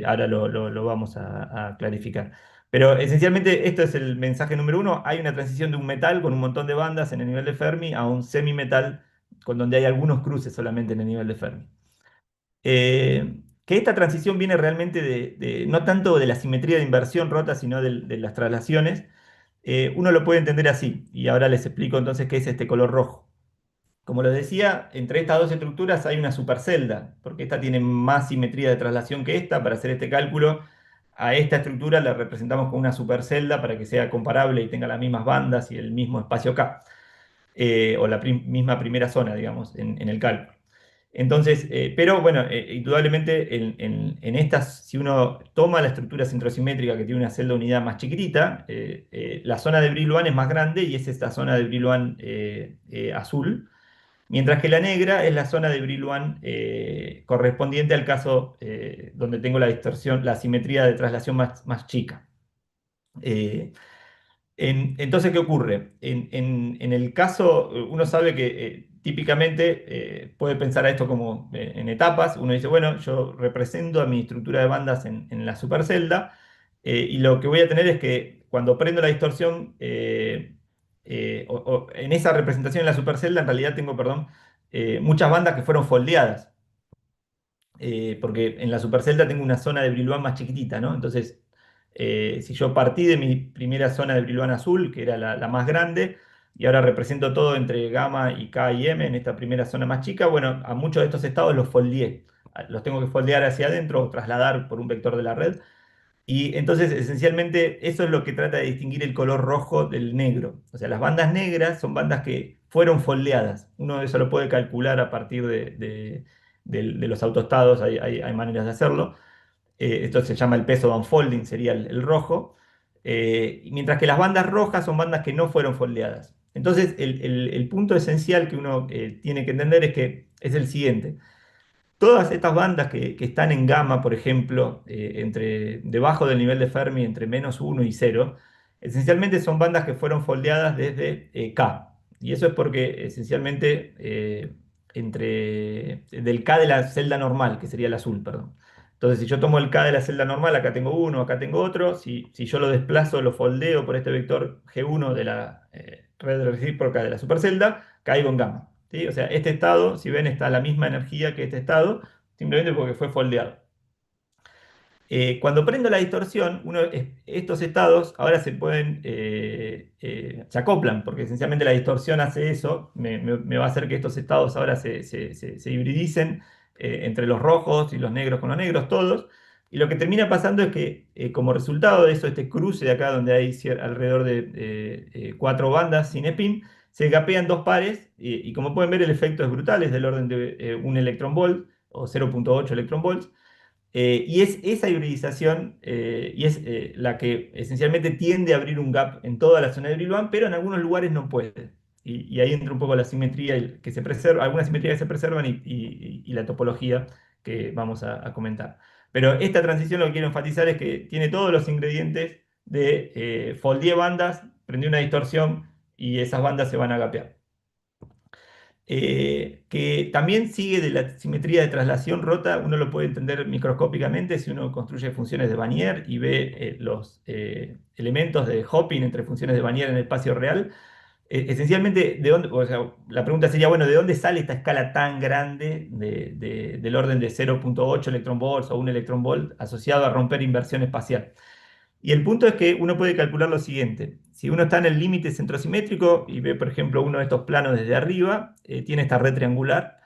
ahora lo vamos a clarificar. Pero esencialmente esto es el mensaje número uno, hay una transición de un metal con un montón de bandas en el nivel de Fermi a un semimetal con donde hay algunos cruces solamente en el nivel de Fermi. Que esta transición viene realmente no tanto de la simetría de inversión rota, sino de las traslaciones. Uno lo puede entender así, y ahora les explico entonces qué es este color rojo. Como les decía, entre estas dos estructuras hay una supercelda, porque esta tiene más simetría de traslación que esta. Para hacer este cálculo, a esta estructura la representamos con una supercelda para que sea comparable y tenga las mismas bandas y el mismo espacio K, o la misma primera zona, digamos, en el cálculo. Entonces, pero bueno, indudablemente en estas, si uno toma la estructura centrosimétrica que tiene una celda unidad más chiquitita, la zona de Brillouin es más grande y es esta zona de Brillouin azul, mientras que la negra es la zona de Brillouin correspondiente al caso donde tengo la distorsión, la simetría de traslación más chica. Eh, entonces, ¿qué ocurre? En el caso, uno sabe que típicamente puede pensar a esto como en etapas. Uno dice, bueno, yo represento a mi estructura de bandas en la supercelda, y lo que voy a tener es que cuando prendo la distorsión, o en esa representación en la supercelda, en realidad tengo, perdón, muchas bandas que fueron foldeadas, porque en la supercelda tengo una zona de Brillouin más chiquitita, ¿no? Entonces, si yo partí de mi primera zona de Brillouin azul, que era la más grande, y ahora represento todo entre gamma y K y M en esta primera zona más chica, bueno, a muchos de estos estados los foldeé. Los tengo que foldear hacia adentro o trasladar por un vector de la red. Y entonces, esencialmente, eso es lo que trata de distinguir el color rojo del negro. O sea, las bandas negras son bandas que fueron foldeadas. Uno eso lo puede calcular a partir de los autoestados, hay maneras de hacerlo. Esto se llama el peso de unfolding, sería el rojo. Y mientras que las bandas rojas son bandas que no fueron foldeadas. Entonces, el punto esencial que uno tiene que entender es el siguiente. Todas estas bandas que están en gamma, por ejemplo, debajo del nivel de Fermi, entre -1 y 0, esencialmente son bandas que fueron foldeadas desde K. Y eso es porque esencialmente del K de la celda normal, que sería el azul, perdón. Entonces, si yo tomo el K de la celda normal, acá tengo uno, acá tengo otro. Si yo lo desplazo, lo foldeo por este vector G1 de la red recíproca de la supercelda, caigo en gamma. ¿Sí? O sea, este estado, si ven, está a la misma energía que este estado, simplemente porque fue foldeado. Cuando prendo la distorsión, estos estados ahora se acoplan, porque esencialmente la distorsión hace eso, me va a hacer que estos estados ahora se hibridicen entre los rojos y los negros con los negros, todos. Y lo que termina pasando es que como resultado de eso, este cruce de acá donde hay alrededor de 4 bandas sin spin, se gapean dos pares y como pueden ver el efecto es brutal, es del orden de 1 electron volt o 0,8 electron volts. Y es esa hibridización y es la que esencialmente tiende a abrir un gap en toda la zona de Brillouin, pero en algunos lugares no puede. Y ahí entra un poco la simetría que se preserva, algunas simetrías que se preservan y la topología que vamos a comentar. Pero esta transición lo que quiero enfatizar es que tiene todos los ingredientes de foldeé bandas, prendí una distorsión y esas bandas se van a gapear. Que también sigue de la simetría de traslación rota, uno lo puede entender microscópicamente si uno construye funciones de Wannier y ve los elementos de hopping entre funciones de Wannier en el espacio real. Esencialmente, o sea, la pregunta sería, bueno, ¿de dónde sale esta escala tan grande del orden de 0,8 electron volts o 1 electron volt asociado a romper inversión espacial? Y el punto es que uno puede calcular lo siguiente. Si uno está en el límite centrosimétrico y ve, por ejemplo, uno de estos planos desde arriba, tiene esta red triangular,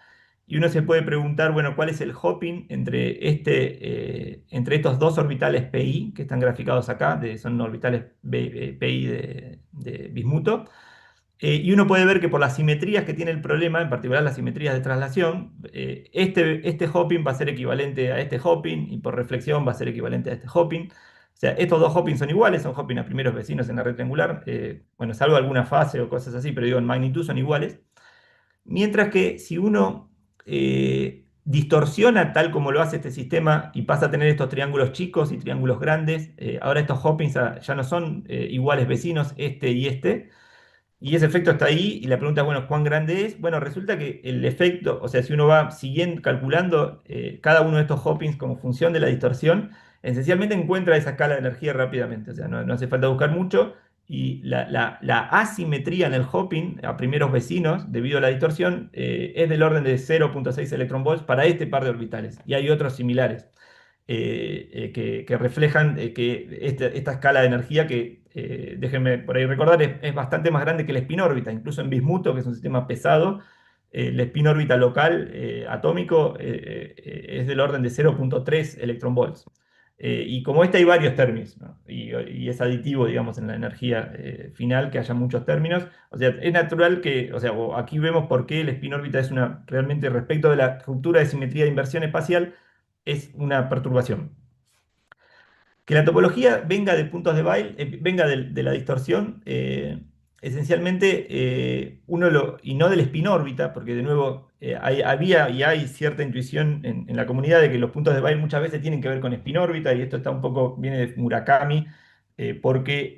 y uno se puede preguntar, bueno, ¿cuál es el hopping entre estos dos orbitales pi que están graficados acá? Son orbitales pi de bismuto. Y uno puede ver que por las simetrías que tiene el problema, en particular las simetrías de traslación, este hopping va a ser equivalente a este hopping y por reflexión va a ser equivalente a este hopping. sea, estos dos hoppings son iguales, son hopping a primeros vecinos en la red triangular, bueno, salvo alguna fase o cosas así, pero digo, en magnitud son iguales. Mientras que si uno distorsiona tal como lo hace este sistema y pasa a tener estos triángulos chicos y triángulos grandes, ahora estos hoppings ya no son iguales vecinos, este y este, y ese efecto está ahí, y la pregunta es, bueno, ¿cuán grande es? Bueno, resulta que el efecto, o sea, si uno va siguiendo, calculando cada uno de estos hoppings como función de la distorsión, esencialmente encuentra esa escala de energía rápidamente, o sea, no hace falta buscar mucho, y la asimetría en el hopping a primeros vecinos, debido a la distorsión, es del orden de 0,6 electronvolts para este par de orbitales, y hay otros similares que reflejan que esta escala de energía que, déjenme por ahí recordar, es bastante más grande que la spin órbita, incluso en bismuto, que es un sistema pesado, la spin órbita local atómico es del orden de 0,3 electronvolts. Y como este hay varios términos, ¿no? Y es aditivo, digamos, en la energía final que haya muchos términos. O sea, es natural que, o sea, aquí vemos por qué el spin órbita es una, realmente respecto de la ruptura de simetría de inversión espacial, es una perturbación. Que la topología venga de puntos de Weyl, venga de la distorsión, esencialmente y no del spin órbita, porque de nuevo había y hay cierta intuición en la comunidad de que los puntos de Weyl muchas veces tienen que ver con spin órbita, y esto está un poco, viene de Murakami, porque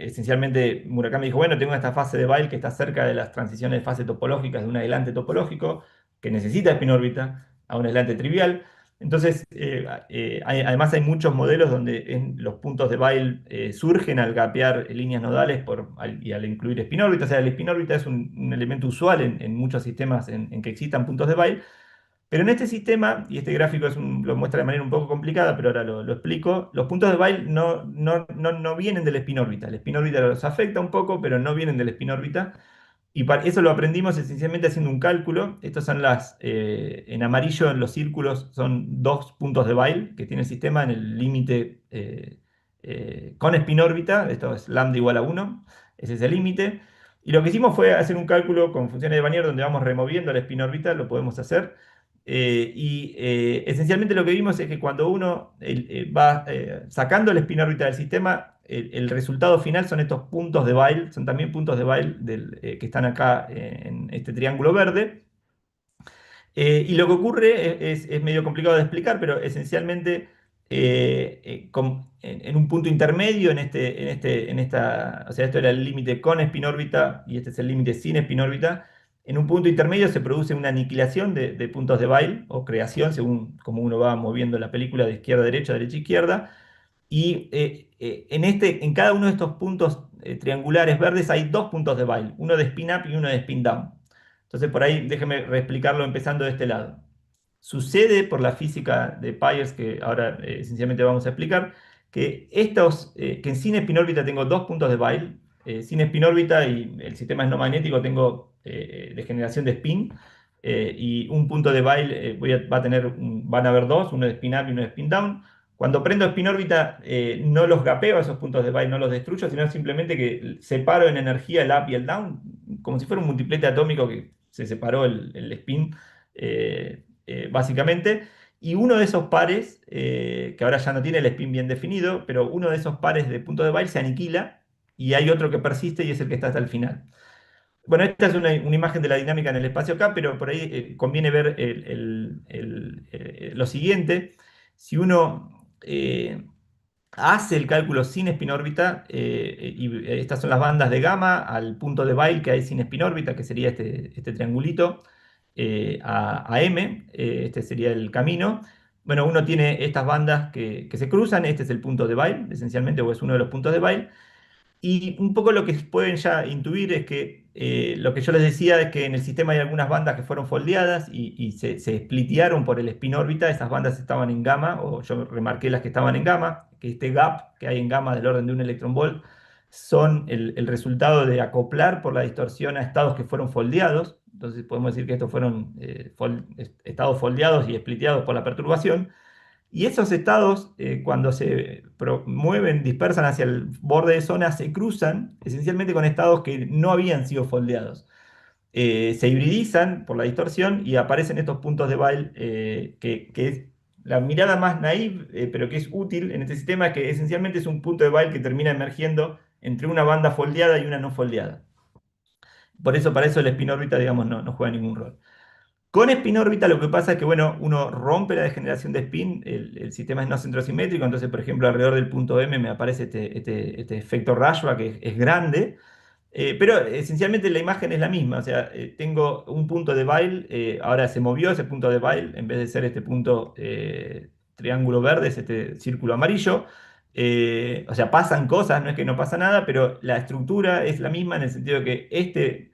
esencialmente Murakami dijo, bueno, tengo esta fase de Weyl que está cerca de las transiciones de fase topológicas de un aislante topológico, que necesita spin órbita a un aislante trivial. Entonces, además hay muchos modelos donde los puntos de Weyl surgen al gapear líneas nodales y al incluir spin-órbita. O sea, el spin-órbita es un elemento usual en muchos sistemas en que existan puntos de Weyl. Pero en este sistema, y este gráfico lo muestra de manera un poco complicada, pero ahora lo explico, los puntos de Weyl no vienen del spin-órbita. El spin-órbita los afecta un poco, pero no vienen del spin-órbita. Y eso lo aprendimos esencialmente haciendo un cálculo. Estos son en amarillo en los círculos son dos puntos de Weyl que tiene el sistema en el límite con spin órbita. Esto es lambda igual a 1. Ese es el límite. Y lo que hicimos fue hacer un cálculo con funciones de Wannier donde vamos removiendo la spin órbita, lo podemos hacer. Esencialmente lo que vimos es que cuando uno va sacando el spin órbita del sistema, el resultado final son estos puntos de Weyl, son también puntos de Weyl que están acá en este triángulo verde. Y lo que ocurre es medio complicado de explicar, pero esencialmente en un punto intermedio, o sea, esto era el límite con spin órbita y este es el límite sin spin órbita. En un punto intermedio se produce una aniquilación de puntos de Weyl o creación, según como uno va moviendo la película de izquierda a derecha, derecha a izquierda. Y en cada uno de estos puntos triangulares verdes hay dos puntos de Weyl, uno de spin up y uno de spin down. Entonces, por ahí déjeme reexplicarlo empezando de este lado. Sucede por la física de Peirce, que ahora esencialmente vamos a explicar, que en sin spin órbita tengo dos puntos de Weyl, sin spin órbita y el sistema es no magnético tengo degeneración de spin, y un punto de Weyl van a haber dos, uno de spin up y uno de spin down. Cuando prendo spin órbita, no los gapeo a esos puntos de Weyl, no los destruyo, sino simplemente que separo en energía el up y el down, como si fuera un multiplete atómico que se separó el spin, básicamente. Y uno de esos pares, que ahora ya no tiene el spin bien definido, pero uno de esos pares de puntos de Weyl se aniquila y hay otro que persiste y es el que está hasta el final. Bueno, esta es una imagen de la dinámica en el espacio acá, pero por ahí conviene ver lo siguiente. Si uno hace el cálculo sin spin órbita, y estas son las bandas de gamma al punto de Weyl que hay sin spin órbita, que sería este triangulito, a M, este sería el camino. Bueno, uno tiene estas bandas que se cruzan, este es el punto de Weyl, esencialmente, o es uno de los puntos de Weyl. Y un poco lo que pueden ya intuir es que lo que yo les decía es que en el sistema hay algunas bandas que fueron foldeadas y se splitearon por el spin órbita. Esas bandas estaban en gamma, o yo remarqué las que estaban en gamma, que este gap que hay en gamma del orden de un electronvolt son el resultado de acoplar por la distorsión a estados que fueron foldeados. Entonces podemos decir que estos fueron estados foldeados y spliteados por la perturbación. Y esos estados, cuando se mueven, dispersan hacia el borde de zona, se cruzan esencialmente con estados que no habían sido foldeados. Se hibridizan por la distorsión y aparecen estos puntos de Weyl la mirada más naive, pero que es útil en este sistema, es que esencialmente es un punto de Weyl que termina emergiendo entre una banda foldeada y una no foldeada. Por eso, para eso el spin órbita, digamos, no juega ningún rol. Con spin órbita lo que pasa es que, bueno, uno rompe la degeneración de spin, el sistema es no centrosimétrico, entonces, por ejemplo, alrededor del punto M me aparece este efecto Rashba que es grande, pero esencialmente la imagen es la misma, o sea, tengo un punto de Weyl, ahora se movió ese punto de Weyl, en vez de ser este punto triángulo verde, es este círculo amarillo. O sea, pasan cosas, no es que no pasa nada, pero la estructura es la misma en el sentido de que este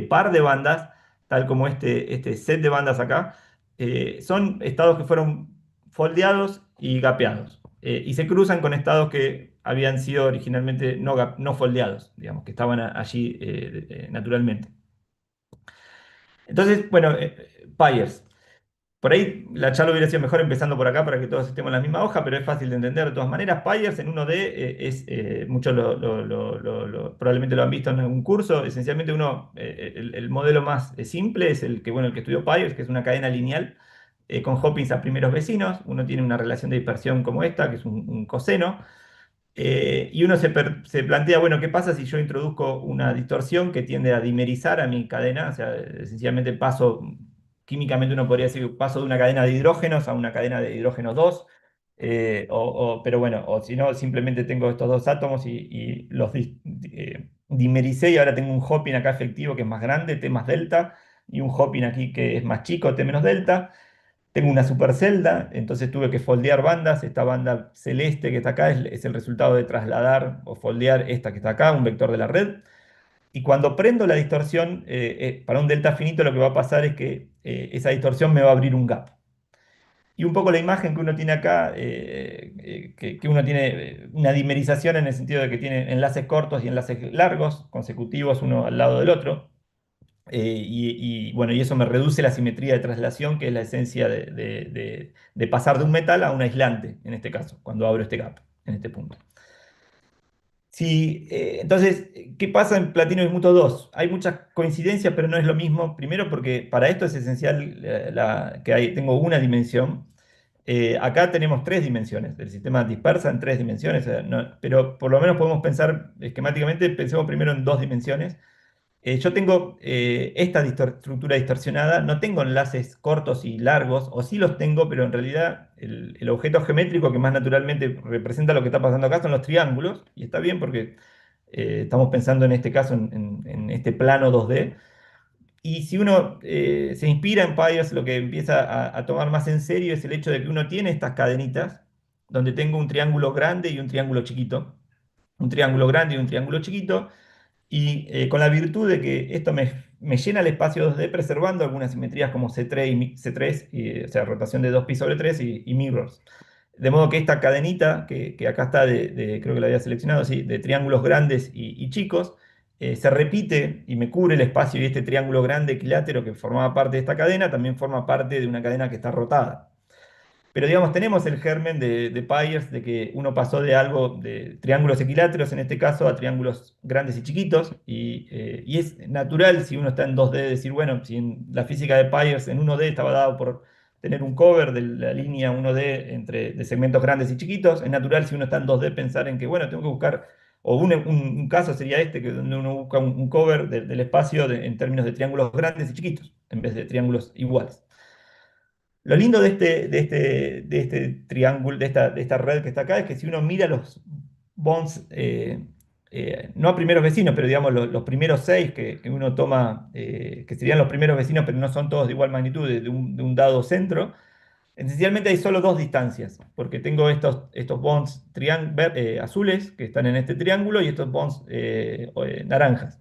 par de bandas, tal como este set de bandas acá, son estados que fueron foldeados y gapeados, y se cruzan con estados que habían sido originalmente no foldeados, digamos, que estaban allí naturalmente. Entonces, bueno, Pyers. Por ahí la charla hubiera sido mejor empezando por acá para que todos estemos en la misma hoja, pero es fácil de entender de todas maneras. Pyers en 1D muchos probablemente lo han visto en algún curso. Esencialmente el modelo más simple es el que, bueno, el que estudió Pyers, que es una cadena lineal con Hopkins a primeros vecinos. Uno tiene una relación de dispersión como esta, que es un coseno. Y uno se plantea, bueno, ¿qué pasa si yo introduzco una distorsión que tiende a dimerizar a mi cadena? O sea, sencillamente químicamente uno podría decir, paso de una cadena de hidrógenos a una cadena de hidrógeno 2, pero bueno, o si no, simplemente tengo estos dos átomos y los dimericé y ahora tengo un hopping acá efectivo que es más grande, T más delta, y un hopping aquí que es más chico, T menos delta. Tengo una supercelda, entonces tuve que foldear bandas. Esta banda celeste que está acá es el resultado de trasladar o foldear esta que está acá, un vector de la red. Y cuando prendo la distorsión, para un delta finito lo que va a pasar es que esa distorsión me va a abrir un gap. Y un poco la imagen que uno tiene acá, que uno tiene una dimerización en el sentido de que tiene enlaces cortos y enlaces largos, consecutivos uno al lado del otro. Bueno, y eso me reduce la simetría de traslación, que es la esencia de pasar de un metal a un aislante, en este caso, cuando abro este gap, en este punto. Sí, entonces, ¿qué pasa en platino bismuto 2? Hay muchas coincidencias, pero no es lo mismo. Primero, porque para esto es esencial tengo una dimensión. Acá tenemos tres dimensiones. El sistema dispersa en tres dimensiones, pero por lo menos podemos pensar esquemáticamente, pensemos primero en dos dimensiones. Yo tengo esta estructura distorsionada, no tengo enlaces cortos y largos, o sí los tengo, pero en realidad el objeto geométrico que más naturalmente representa lo que está pasando acá son los triángulos, y está bien porque estamos pensando en este caso en este plano 2D. Y si uno se inspira en Pyers, lo que empieza a tomar más en serio es el hecho de que uno tiene estas cadenitas, donde tengo un triángulo grande y un triángulo chiquito, un triángulo grande y un triángulo chiquito, y con la virtud de que esto me llena el espacio 2D preservando algunas simetrías como C3, C3 o sea, rotación de 2 pi sobre 3 y mirrors. De modo que esta cadenita, que acá está, creo que la había seleccionado, sí, de triángulos grandes y chicos, se repite y me cubre el espacio, y este triángulo grande equilátero que formaba parte de esta cadena también forma parte de una cadena que está rotada. Pero digamos, tenemos el germen de Pyers, de que uno pasó de algo, de triángulos equiláteros en este caso, a triángulos grandes y chiquitos, y es natural si uno está en 2D decir, bueno, si en la física de Pyers en 1D estaba dado por tener un cover de la línea 1D de segmentos grandes y chiquitos, es natural si uno está en 2D pensar en que, bueno, tengo que buscar, o un caso sería este, que donde uno busca un cover del espacio en términos de triángulos grandes y chiquitos, en vez de triángulos iguales. Lo lindo de este triángulo, de esta red que está acá, es que si uno mira los bonds, no a primeros vecinos, pero digamos los primeros seis que uno toma, que serían los primeros vecinos, pero no son todos de igual magnitud, de un dado centro, esencialmente hay solo dos distancias, porque tengo estos bonds azules que están en este triángulo y estos bonds naranjas.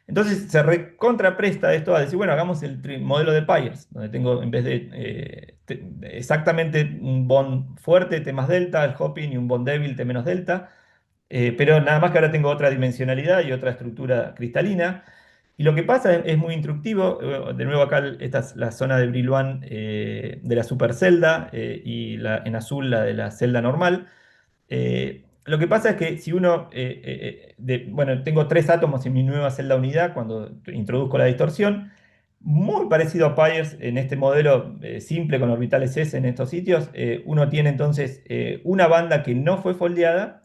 Entonces se recontrapresta esto a decir, bueno, hagamos el modelo de Pyers, donde tengo en vez de exactamente un bond fuerte, T más delta, el hopping, y un bond débil, T menos delta, pero nada más que ahora tengo otra dimensionalidad y otra estructura cristalina. Y lo que pasa es muy instructivo. De nuevo acá esta es la zona de Brillouin de la supercelda, y en azul la de la celda normal. Lo que pasa es que si uno, bueno, tengo tres átomos en mi nueva celda unidad cuando introduzco la distorsión, Muy parecido a Pyers en este modelo simple con orbitales S en estos sitios. Uno tiene entonces una banda que no fue foldeada,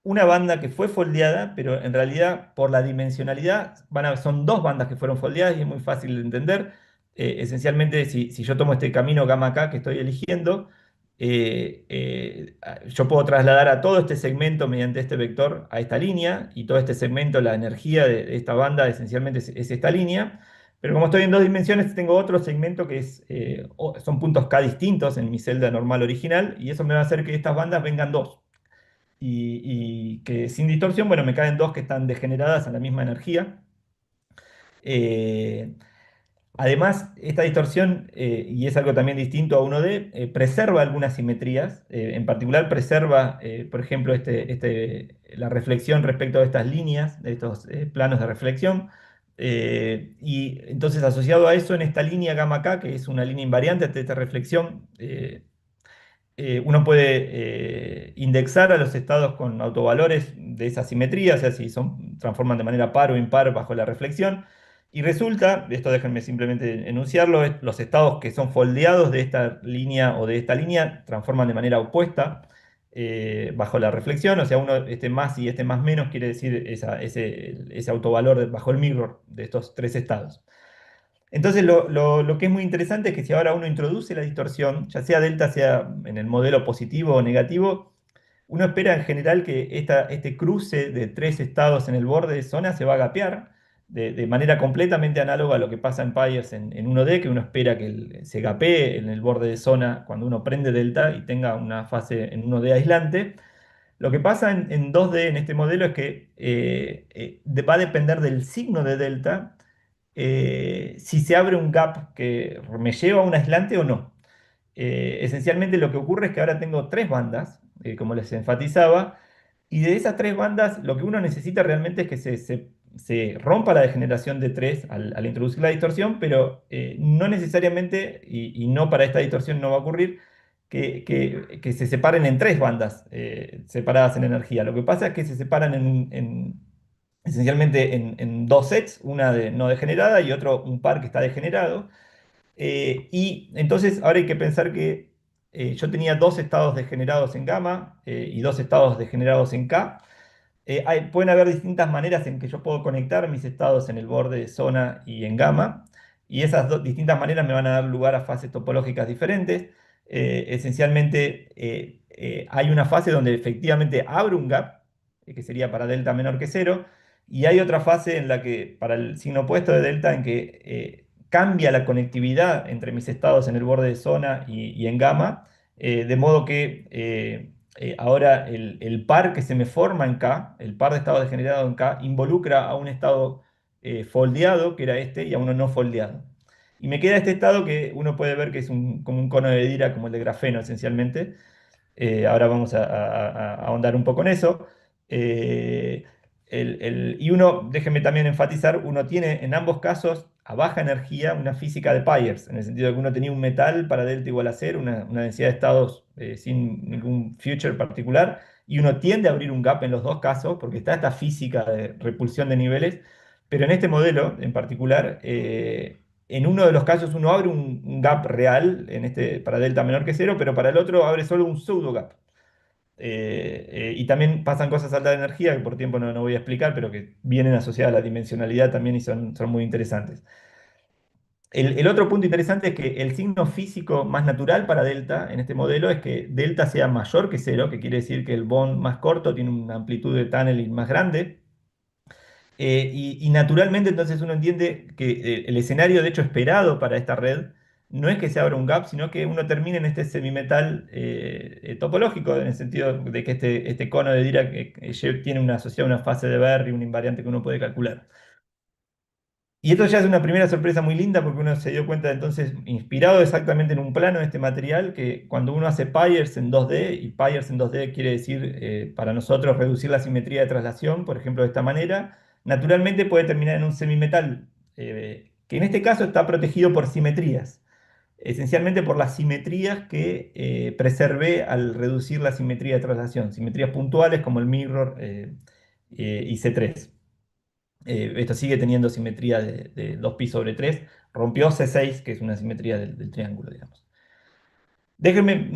una banda que fue foldeada, pero en realidad por la dimensionalidad son dos bandas que fueron foldeadas y es muy fácil de entender. Esencialmente, si yo tomo este camino gamma K que estoy eligiendo, yo puedo trasladar a todo este segmento mediante este vector a esta línea y todo este segmento, la energía de esta banda esencialmente es esta línea. Pero como estoy en dos dimensiones, tengo otro segmento que son puntos K distintos en mi celda normal original y eso me va a hacer que estas bandas vengan dos y que sin distorsión, bueno, me caen dos que están degeneradas a la misma energía. Eh, Además, esta distorsión, y es algo también distinto a 1D, preserva algunas simetrías, en particular preserva, por ejemplo, la reflexión respecto de estas líneas, de estos planos de reflexión. Y entonces, asociado a eso, en esta línea gamma K, que es una línea invariante de esta reflexión, uno puede indexar a los estados con autovalores de esa simetría, o sea, si transforman de manera par o impar bajo la reflexión. Y resulta, esto déjenme simplemente enunciarlo, los estados que son foldeados de esta línea o de esta línea transforman de manera opuesta bajo la reflexión, o sea, uno este más y este más menos quiere decir ese autovalor bajo el mirror de estos tres estados. Entonces, lo que es muy interesante es que si ahora uno introduce la distorsión, ya sea delta, sea en el modelo positivo o negativo, uno espera en general que este cruce de tres estados en el borde de zona se va a gapear de manera completamente análoga a lo que pasa en Pyers en 1D, que uno espera que se gapee en el borde de zona cuando uno prende delta y tenga una fase en 1D aislante. Lo que pasa en 2D en este modelo es que va a depender del signo de delta si se abre un gap que me lleva a un aislante o no. Esencialmente lo que ocurre es que ahora tengo tres bandas, como les enfatizaba, y de esas tres bandas lo que uno necesita realmente es que se rompa la degeneración de tres al introducir la distorsión, pero no necesariamente, y no para esta distorsión no va a ocurrir, que se separen en tres bandas separadas en energía. Lo que pasa es que se separan esencialmente en dos sets, una no degenerada y otro un par que está degenerado. Y entonces ahora hay que pensar que yo tenía dos estados degenerados en gamma y dos estados degenerados en K. Pueden haber distintas maneras en que yo puedo conectar mis estados en el borde de zona y en gamma, y esas distintas maneras me van a dar lugar a fases topológicas diferentes. Esencialmente, hay una fase donde efectivamente abre un gap, que sería para delta menor que cero, y hay otra fase en la que, para el signo opuesto de delta, en que cambia la conectividad entre mis estados en el borde de zona y en gamma, de modo que ahora el par que se me forma en K, el par de estados degenerados en K, involucra a un estado foldeado, que era este, y a uno no foldeado. Y me queda este estado que uno puede ver que es como un cono de Dirac, como el de grafeno esencialmente. Ahora vamos a ahondar un poco en eso. Eh, y uno, déjenme también enfatizar, uno tiene en ambos casos a baja energía una física de Pyers, en el sentido de que uno tenía un metal para delta igual a cero, una densidad de estados sin ningún future particular, y uno tiende a abrir un gap en los dos casos, porque está esta física de repulsión de niveles, pero en este modelo en particular, en uno de los casos uno abre un gap real para delta menor que cero, pero para el otro abre solo un pseudo gap. Y también pasan cosas altas de energía que por tiempo no voy a explicar, pero que vienen asociadas a la dimensionalidad también y son muy interesantes. El otro punto interesante es que el signo físico más natural para delta en este modelo es que delta sea mayor que cero, que quiere decir que el bond más corto tiene una amplitud de tunneling más grande. Y naturalmente entonces uno entiende que el escenario de hecho esperado para esta red no es que se abra un gap, sino que uno termine en este semimetal topológico, en el sentido de que este cono de Dirac tiene asociada una fase de Berry, un invariante que uno puede calcular. Y esto ya es una primera sorpresa muy linda porque uno se dio cuenta entonces, inspirado exactamente en un plano de este material, que cuando uno hace Pyers en 2D, y Pyers en 2D quiere decir para nosotros reducir la simetría de traslación, por ejemplo, de esta manera, naturalmente puede terminar en un semimetal, que en este caso está protegido por simetrías, esencialmente por las simetrías que preservé al reducir la simetría de traslación, simetrías puntuales como el mirror y C3. Esto sigue teniendo simetría de 2π/3. Rompió C6, que es una simetría del triángulo, digamos. Déjenme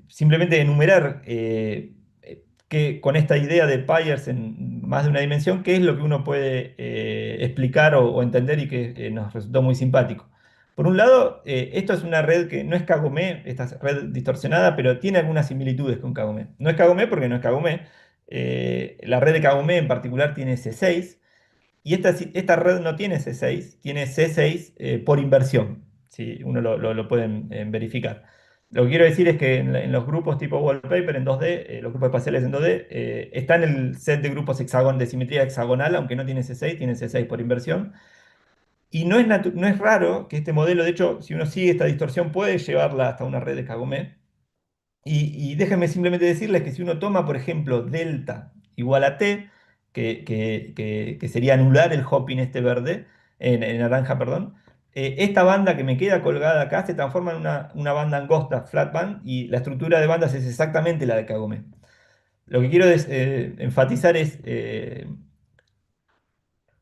simplemente enumerar que con esta idea de Pyers en más de una dimensión, qué es lo que uno puede explicar o entender y que nos resultó muy simpático. Por un lado, esto es una red que no es Kagome, esta red distorsionada, pero tiene algunas similitudes con Kagome. No es Kagome porque no es Kagome. La red de Kagome en particular tiene C6, y esta red no tiene C6, tiene C6 por inversión, si uno lo pueden verificar. Lo que quiero decir es que en los grupos tipo wallpaper en 2D, los grupos espaciales en 2D, está en el set de grupos de simetría hexagonal, aunque no tiene C6, tiene C6 por inversión. Y no es raro que este modelo, de hecho, si uno sigue esta distorsión, puede llevarla hasta una red de Kagome. Y déjenme simplemente decirles que si uno toma, por ejemplo, delta igual a t, que sería anular el hopping este verde, en naranja, perdón, esta banda que me queda colgada acá se transforma en una banda angosta, flat band, y la estructura de bandas es exactamente la de Kagome. Lo que quiero enfatizar es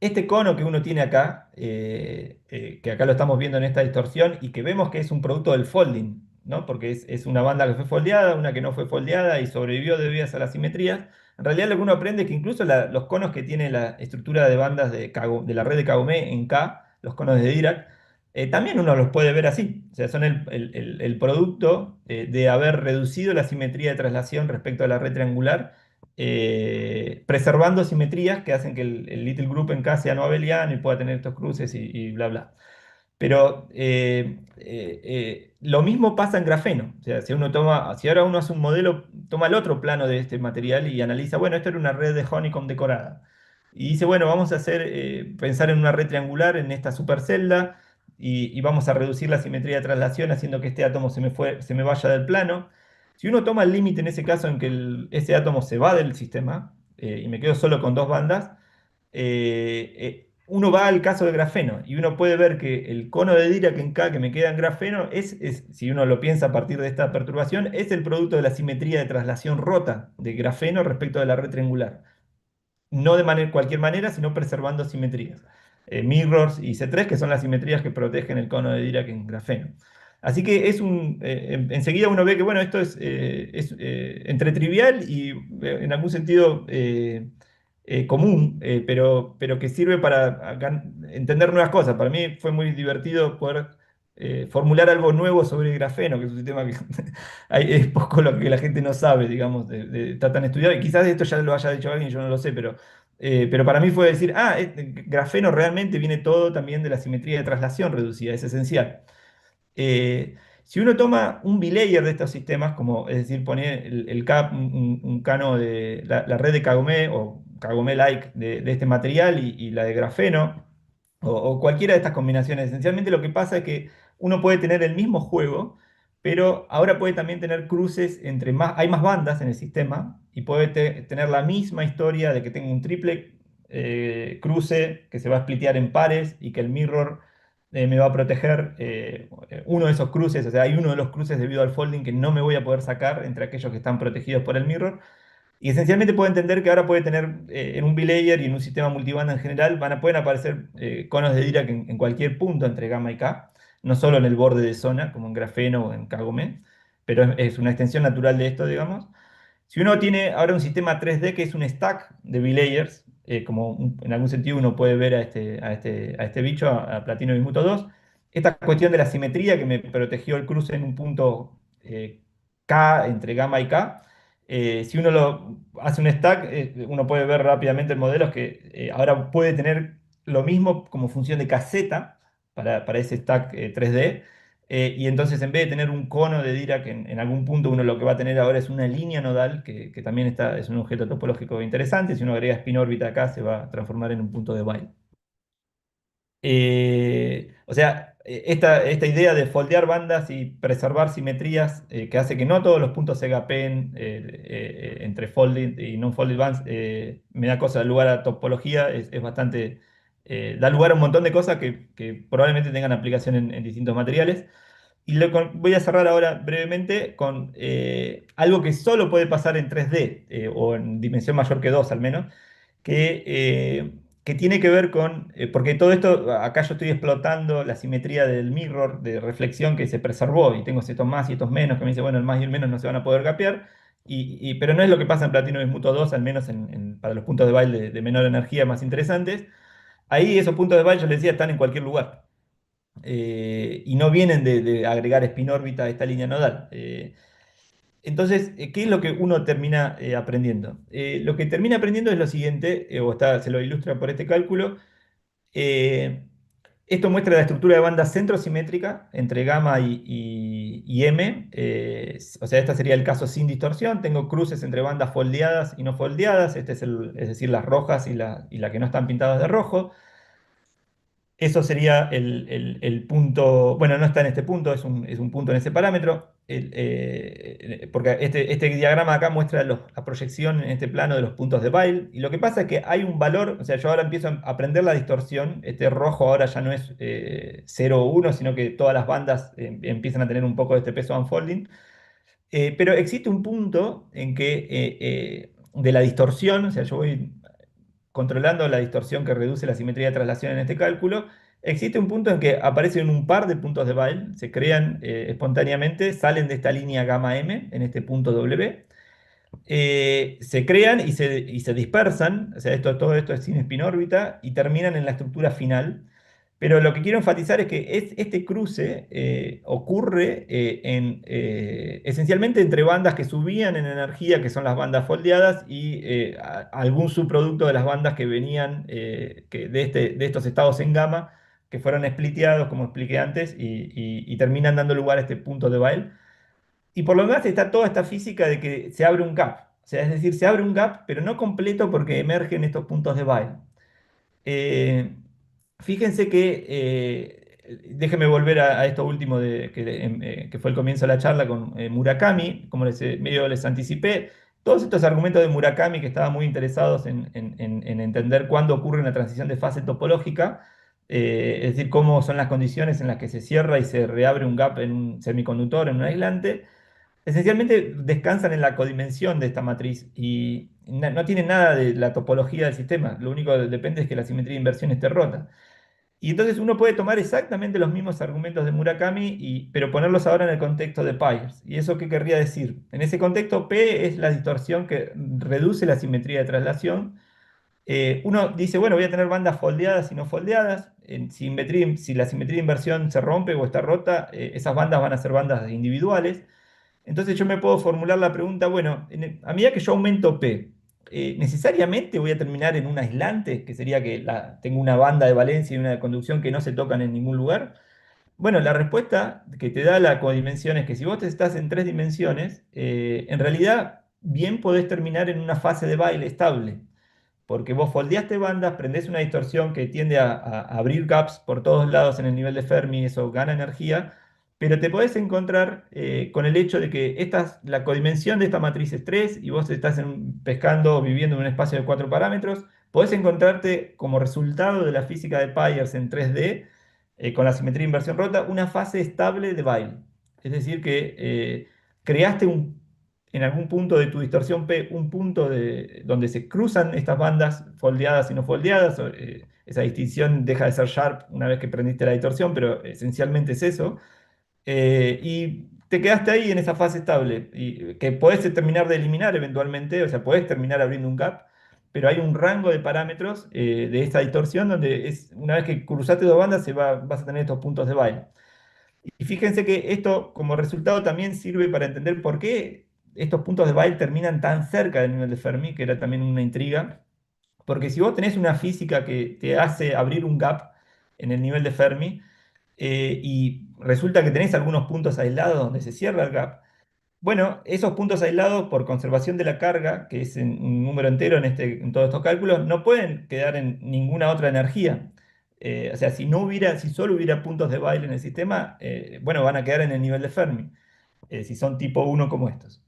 este cono que uno tiene acá, que acá lo estamos viendo en esta distorsión y que vemos que es un producto del folding, ¿no? Porque es una banda que fue foldeada, una que no fue foldeada y sobrevivió debido a las simetrías. En realidad lo que uno aprende es que incluso los conos que tiene la estructura de bandas de la red de Kagome en K, los conos de Dirac, también uno los puede ver así. O sea, son el producto de haber reducido la simetría de traslación respecto a la red triangular, preservando simetrías que hacen que el little group en K sea no abeliano y pueda tener estos cruces y bla, bla. Pero lo mismo pasa en grafeno. O sea, si ahora uno hace un modelo, toma el otro plano de este material y analiza, bueno, esto era una red de honeycomb decorada. Y dice, bueno, vamos a pensar en una red triangular en esta supercelda y vamos a reducir la simetría de traslación haciendo que este átomo se me vaya del plano. Si uno toma el límite en ese caso en que ese átomo se va del sistema y me quedo solo con dos bandas, uno va al caso de grafeno y uno puede ver que el cono de Dirac en K que me queda en grafeno si uno lo piensa a partir de esta perturbación, es el producto de la simetría de traslación rota de grafeno respecto de la red triangular. No de cualquier manera, sino preservando simetrías. Mirrors y C3, que son las simetrías que protegen el cono de Dirac en grafeno. Así que enseguida uno ve que bueno, esto es entre trivial y en algún sentido común, pero que sirve para entender nuevas cosas. Para mí fue muy divertido poder formular algo nuevo sobre el grafeno, que es un sistema que es poco lo que la gente no sabe, digamos, está tan estudiado. Y quizás esto ya lo haya dicho alguien, yo no lo sé, pero para mí fue decir, grafeno realmente viene todo también de la simetría de traslación reducida, es esencial. Si uno toma un bilayer de estos sistemas, como es decir, pone un cano de la red de Kagome o Kagome-like de este material y la de grafeno, o cualquiera de estas combinaciones, esencialmente lo que pasa es que uno puede tener el mismo juego, pero ahora puede también tener cruces hay más bandas en el sistema y puede tener la misma historia de que tenga un triple cruce que se va a splitear en pares y que el mirror me va a proteger uno de esos cruces, o sea, hay uno de los cruces debido al folding que no me voy a poder sacar entre aquellos que están protegidos por el mirror. Y esencialmente puedo entender que ahora puede tener en un bilayer y en un sistema multibanda en general, pueden aparecer conos de Dirac en cualquier punto entre gamma y K, no solo en el borde de zona, como en grafeno o en Kagome, pero es una extensión natural de esto, digamos. Si uno tiene ahora un sistema 3D que es un stack de bilayers, en algún sentido uno puede ver a este bicho, a Platino Bismuto 2, esta cuestión de la simetría que me protegió el cruce en un punto K entre gamma y K, si uno lo hace un stack, uno puede ver rápidamente el modelo, es que ahora puede tener lo mismo como función de caseta para ese stack 3D. Y entonces en vez de tener un cono de Dirac en algún punto, uno lo que va a tener ahora es una línea nodal, que también es un objeto topológico interesante. Si uno agrega spin órbita acá, se va a transformar en un punto de Weyl. O sea, esta idea de foldear bandas y preservar simetrías que hace que no todos los puntos se gapeen entre folded y non-folded bands, me da lugar a topología, es bastante, da lugar a un montón de cosas que probablemente tengan aplicación en distintos materiales. Y voy a cerrar ahora brevemente con algo que solo puede pasar en 3D o en dimensión mayor que 2 al menos, que tiene que ver con, porque todo esto, acá yo estoy explotando la simetría del mirror de reflexión que se preservó y tengo estos más y estos menos que me dice, bueno, el más y el menos no se van a poder capear, pero no es lo que pasa en Platino Bismuto 2, al menos para los puntos de baile de menor energía más interesantes. Ahí esos puntos de baile, yo les decía, están en cualquier lugar. Y no vienen de agregar spin-órbita a esta línea nodal. Entonces, ¿qué es lo que uno termina aprendiendo? Lo que termina aprendiendo es lo siguiente, se lo ilustra por este cálculo. eh, Esto muestra la estructura de banda centrosimétrica entre gamma y M. O sea, este sería el caso sin distorsión. Tengo cruces entre bandas foldeadas y no foldeadas. Es decir, las rojas y la que no están pintadas de rojo. Eso sería el punto, bueno, no está en este punto, es un punto en ese parámetro, porque este diagrama acá muestra la proyección en este plano de los puntos de Weyl, y lo que pasa es que hay un valor, o sea, yo ahora empiezo a aprender la distorsión, este rojo ahora ya no es 0 o 1, sino que todas las bandas empiezan a tener un poco de este peso unfolding, pero existe un punto en que de la distorsión, o sea, yo voy controlando la distorsión que reduce la simetría de traslación en este cálculo, existe un punto en que aparecen un par de puntos de Weyl, se crean espontáneamente, salen de esta línea gamma M en este punto W, se crean y se dispersan, o sea, todo esto es sin spin órbita, y terminan en la estructura final. Pero lo que quiero enfatizar es que este cruce ocurre esencialmente entre bandas que subían en energía, que son las bandas foldeadas, y algún subproducto de las bandas que venían de estos estados en gamma, que fueron spliteados, como expliqué antes, y terminan dando lugar a este punto de Weyl. Y por lo demás está toda esta física de que se abre un gap. O sea, es decir, se abre un gap, pero no completo porque emergen estos puntos de Weyl. Eh, Fíjense que, déjenme volver a esto último que fue el comienzo de la charla con Murakami, como medio les anticipé, todos estos argumentos de Murakami que estaban muy interesados en entender cuándo ocurre una transición de fase topológica, es decir, cómo son las condiciones en las que se cierra y se reabre un gap en un semiconductor, en un aislante, esencialmente descansan en la codimensión de esta matriz y no tienen nada de la topología del sistema, lo único que depende es que la simetría de inversión esté rota. Y entonces uno puede tomar exactamente los mismos argumentos de Murakami, pero ponerlos ahora en el contexto de Peirce. ¿Y eso qué querría decir? En ese contexto, P es la distorsión que reduce la simetría de traslación. Uno dice, bueno, voy a tener bandas foldeadas y no foldeadas. Si la simetría de inversión se rompe o está rota, esas bandas van a ser bandas individuales. Entonces yo me puedo formular la pregunta, bueno, a medida que yo aumento P, ¿necesariamente voy a terminar en un aislante, que sería que tengo una banda de valencia y una de conducción que no se tocan en ningún lugar? Bueno, la respuesta que te da la codimensión es que si vos estás en tres dimensiones, en realidad bien podés terminar en una fase de baile estable porque vos foldeaste bandas, prendés una distorsión que tiende a abrir gaps por todos lados en el nivel de Fermi, eso gana energía, pero te podés encontrar con el hecho de que la codimensión de esta matriz es 3 y vos estás pescando o viviendo en un espacio de 4 parámetros, podés encontrarte como resultado de la física de Pyers en 3D, con la simetría de inversión rota, una fase estable de Weyl. Es decir, que creaste en algún punto de tu distorsión P, un punto donde se cruzan estas bandas foldeadas y no foldeadas. Esa distinción deja de ser sharp una vez que prendiste la distorsión, pero esencialmente es eso. Y te quedaste ahí en esa fase estable, y que podés terminar de eliminar eventualmente, o sea, podés terminar abriendo un gap, pero hay un rango de parámetros de esta distorsión donde una vez que cruzaste dos bandas vas a tener estos puntos de baile. Y fíjense que esto como resultado también sirve para entender por qué estos puntos de Weyl terminan tan cerca del nivel de Fermi, que era también una intriga. Porque si vos tenés una física que te hace abrir un gap en el nivel de Fermi, y resulta que tenés algunos puntos aislados donde se cierra el gap, bueno, esos puntos aislados por conservación de la carga, que es un número entero en todos estos cálculos, no pueden quedar en ninguna otra energía. O sea, si solo hubiera puntos de Weyl en el sistema, bueno, van a quedar en el nivel de Fermi, si son tipo uno como estos.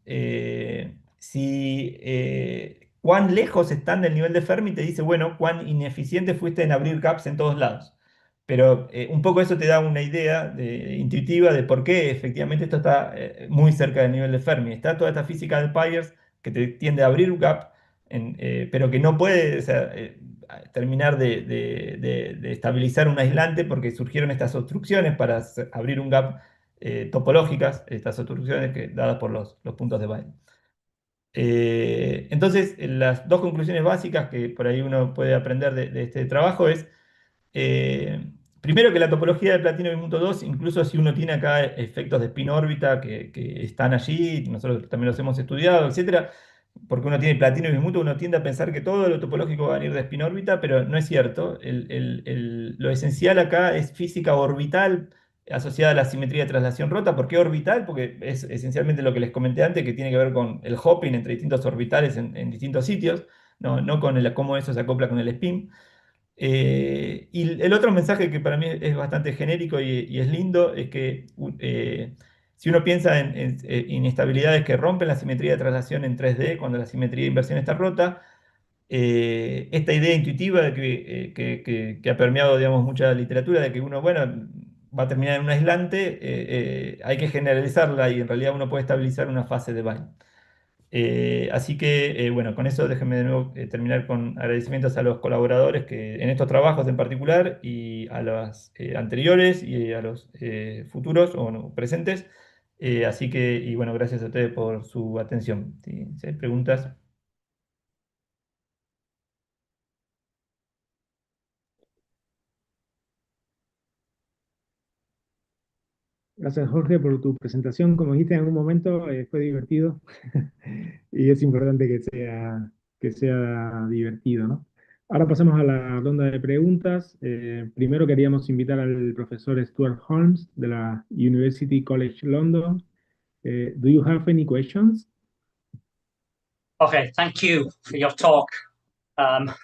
Cuán lejos están del nivel de Fermi te dice, bueno, cuán ineficiente fuiste en abrir gaps en todos lados. Pero un poco eso te da una idea intuitiva de por qué efectivamente esto está muy cerca del nivel de Fermi. Está toda esta física de Pyers que te tiende a abrir un gap, pero que no puede, o sea, terminar de estabilizar un aislante porque surgieron estas obstrucciones para abrir un gap topológicas, estas obstrucciones dadas por los puntos de Weyl. Entonces, las dos conclusiones básicas que por ahí uno puede aprender de este trabajo es, primero, que la topología de platino bimuto 2, incluso si uno tiene acá efectos de spin órbita que están allí, nosotros también los hemos estudiado, etcétera, porque uno tiene platino y bismuto, uno tiende a pensar que todo lo topológico va a venir de spin órbita, pero no es cierto. Lo esencial acá es física orbital asociada a la simetría de traslación rota. ¿Por qué orbital? Porque es esencialmente lo que les comenté antes, que tiene que ver con el hopping entre distintos orbitales en distintos sitios, no con cómo eso se acopla con el spin. Y el otro mensaje que para mí es bastante genérico y es lindo es que si uno piensa en inestabilidades que rompen la simetría de traslación en 3D, cuando la simetría de inversión está rota, esta idea intuitiva de que ha permeado, digamos, mucha literatura, de que uno, bueno, va a terminar en un aislante, hay que generalizarla y en realidad uno puede estabilizar una fase de Weyl. Así que, bueno, con eso déjenme de nuevo terminar con agradecimientos a los colaboradores que en estos trabajos en particular y a los anteriores y a los futuros o no, presentes. Así que, y bueno, gracias a ustedes por su atención. Si hay preguntas. Gracias, Jorge, por tu presentación. Como dijiste en algún momento, fue divertido y es importante que sea divertido, ¿no? Ahora pasamos a la ronda de preguntas. Primero queríamos invitar al profesor Stuart Holmes de la University College London. Do you have any questions? Okay, thank you for your talk. I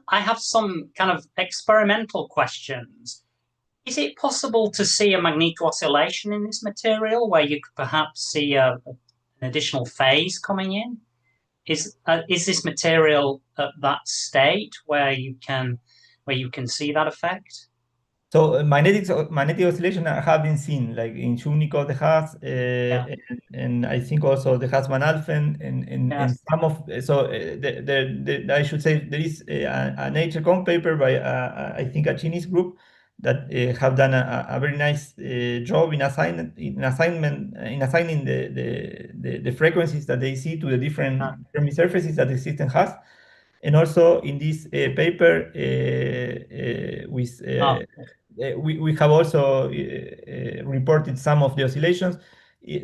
have some kind of experimental questions. Is it possible to see a magneto-oscillation in this material where you could perhaps see an additional phase coming in? Is this material at that state where you can see that effect? So magnetic oscillation have been seen, like in Schunikov de Haas, and I think also de Haas van Alphen, and some of I should say there is a Nature Comp paper by I think a Chinese group that have done a very nice job in assigning the frequencies that they see to the different Fermi surfaces that the system has. And also in this paper we have also reported some of the oscillations.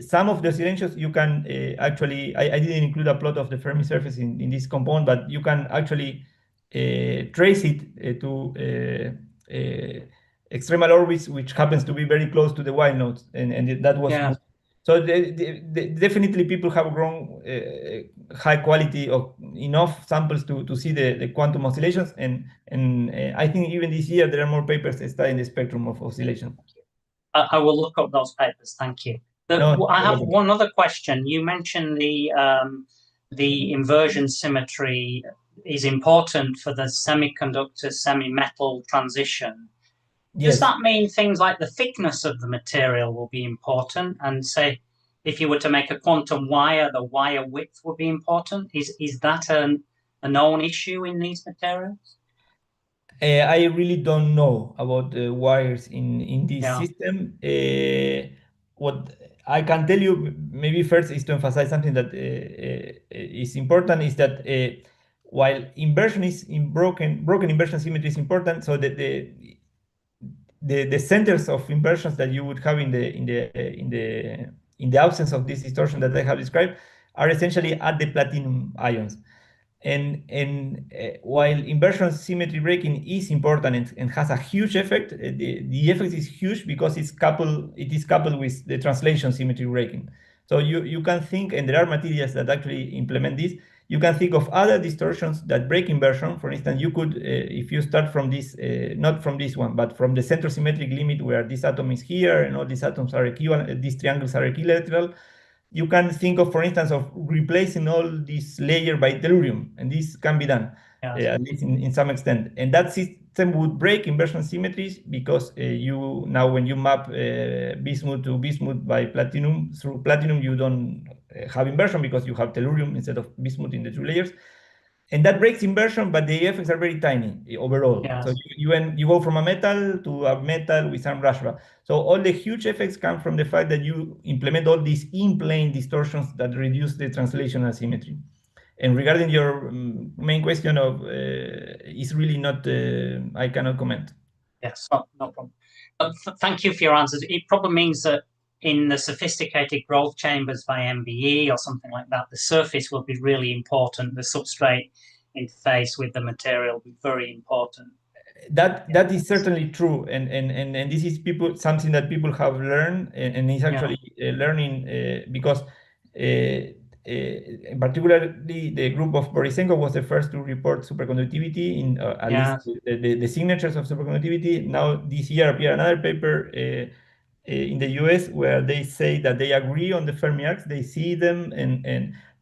Some of the oscillations you can actually, I didn't include a plot of the Fermi surface in this component, but you can actually trace it to extremal orbits, which happens to be very close to the Weyl nodes. And that was so definitely people have grown high quality of enough samples to see the quantum oscillations, and I think even this year there are more papers studying the spectrum of oscillation. I will look up those papers. Thank you. I have one other question. You mentioned the inversion symmetry is important for the semiconductor semi-metal transition. Yes. Does that mean things like the thickness of the material will be important? And say, if you were to make a quantum wire, the wire width would be important. Is that a known issue in these materials? I really don't know about the wires in this system. What I can tell you, maybe first, is to emphasize something that is important, is that while inversion is in broken inversion symmetry is important, so that the centers of inversions that you would have in the absence of this distortion that I have described are essentially at the platinum ions. And while inversion symmetry breaking is important and has a huge effect, the effect is huge because it is coupled with the translation symmetry breaking. So you can think, and there are materials that actually implement this, you can think of other distortions that break inversion. For instance, you could, if you start from this, not from this one, but from the center symmetric limit where this atom is here and all these atoms are equivalent, these triangles are equilateral, you can think of, for instance, of replacing all this layer by tellurium, and this can be done, at least in some extent. And that system would break inversion symmetries because you now, when you map bismuth to bismuth by platinum, through platinum, you don't have inversion because you have tellurium instead of bismuth in the two layers. And that breaks inversion, but the effects are very tiny overall. Yes. So you go from a metal to a metal with some Rashba. So all the huge effects come from the fact that you implement all these in-plane distortions that reduce the translational symmetry. And regarding your main question of, it's really not, I cannot comment. Yes, no problem. But thank you for your answers. It probably means that in the sophisticated growth chambers by MBE or something like that, the surface will be really important. The substrate interface with the material will be very important. That is certainly true, and this is something that people have learned, and is actually learning because particularly the group of Borisenko was the first to report superconductivity in at least the signatures of superconductivity. Now this year appeared another paper in the US where they say that they agree on the Fermi arcs, they see them,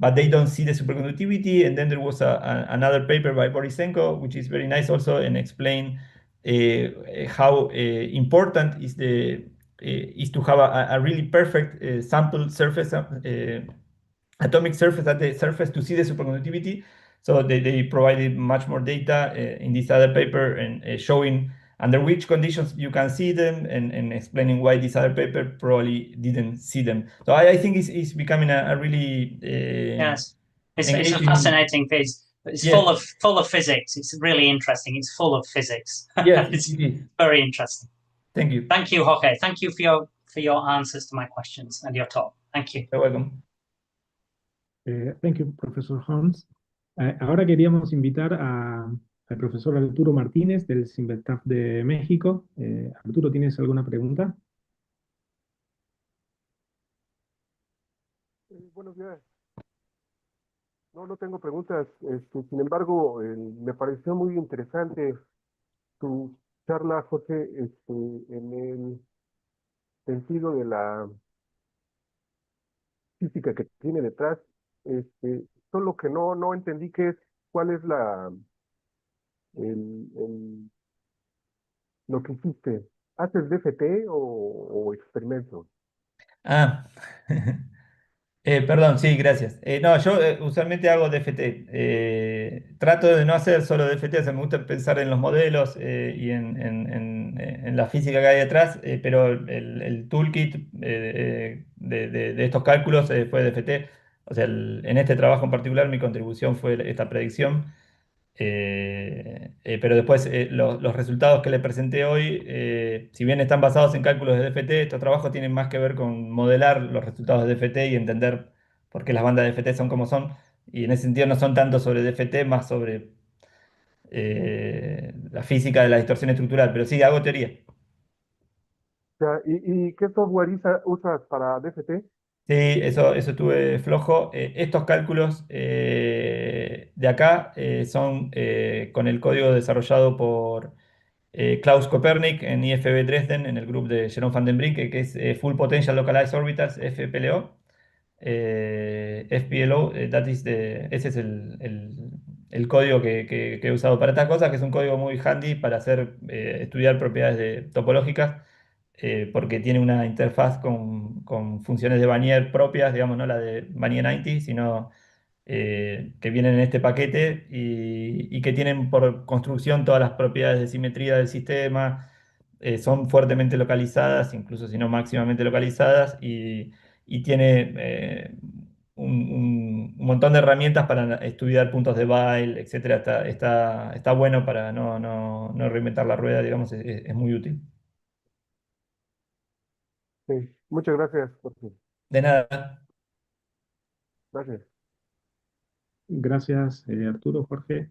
but they don't see the superconductivity. And then there was another paper by Borisenko, which is very nice also, and explain how important is to have a really perfect sample surface, atomic surface at the surface to see the superconductivity. So they provided much more data in this other paper, and showing under which conditions you can see them, and explaining why this other paper probably didn't see them. So I think it's becoming a really yes, it's a engaging. fascinating piece. It's Yes. full of physics. It's really interesting. It's full of physics. Yes, It's it is. very interesting. Thank you. Thank you, Jorge. Thank you for your answers to my questions and your talk. Thank you. You're welcome. Thank you, Professor Holmes. Ahora queríamos invitar al profesor Arturo Martínez del CIMBESTAF de México. Arturo, ¿tienes alguna pregunta? Buenos días. No tengo preguntas. Sin embargo, me pareció muy interesante tu charla, Jorge, en el sentido de la física que tiene detrás. Solo que no entendí cuál es lo que hiciste. ¿Haces DFT o experimentos? Perdón, sí, gracias. No, yo usualmente hago DFT. Trato de no hacer solo DFT, o sea, me gusta pensar en los modelos y en la física que hay detrás, pero el toolkit de estos cálculos fue DFT. O sea, en este trabajo en particular mi contribución fue esta predicción. Pero después los resultados que le presenté hoy, si bien están basados en cálculos de DFT, estos trabajos tienen más que ver con modelar los resultados de DFT y entender por qué las bandas de DFT son como son. Y en ese sentido no son tanto sobre DFT, más sobre la física de la distorsión estructural. Pero sí, hago teoría. O sea, ¿y qué software usas para DFT? Sí, eso estuve flojo. Estos cálculos de acá son con el código desarrollado por Klaus Kopernik en IFB Dresden, en el grupo de Jerome van den Brink, que es Full Potential Localized Orbitals, FPLO. FPLO, ese es el código que he usado para estas cosas, que es un código muy handy para estudiar propiedades topológicas, porque tiene una interfaz con funciones de Wannier propias, digamos, no la de Wannier 90, sino que vienen en este paquete y que tienen por construcción todas las propiedades de simetría del sistema. Son fuertemente localizadas, incluso si no máximamente localizadas, y tiene un montón de herramientas para estudiar puntos de Weyl, etcétera. Está bueno para no reinventar la rueda, digamos, es muy útil. Sí. Muchas gracias, Jorge. De nada. Gracias. Gracias, Arturo, Jorge.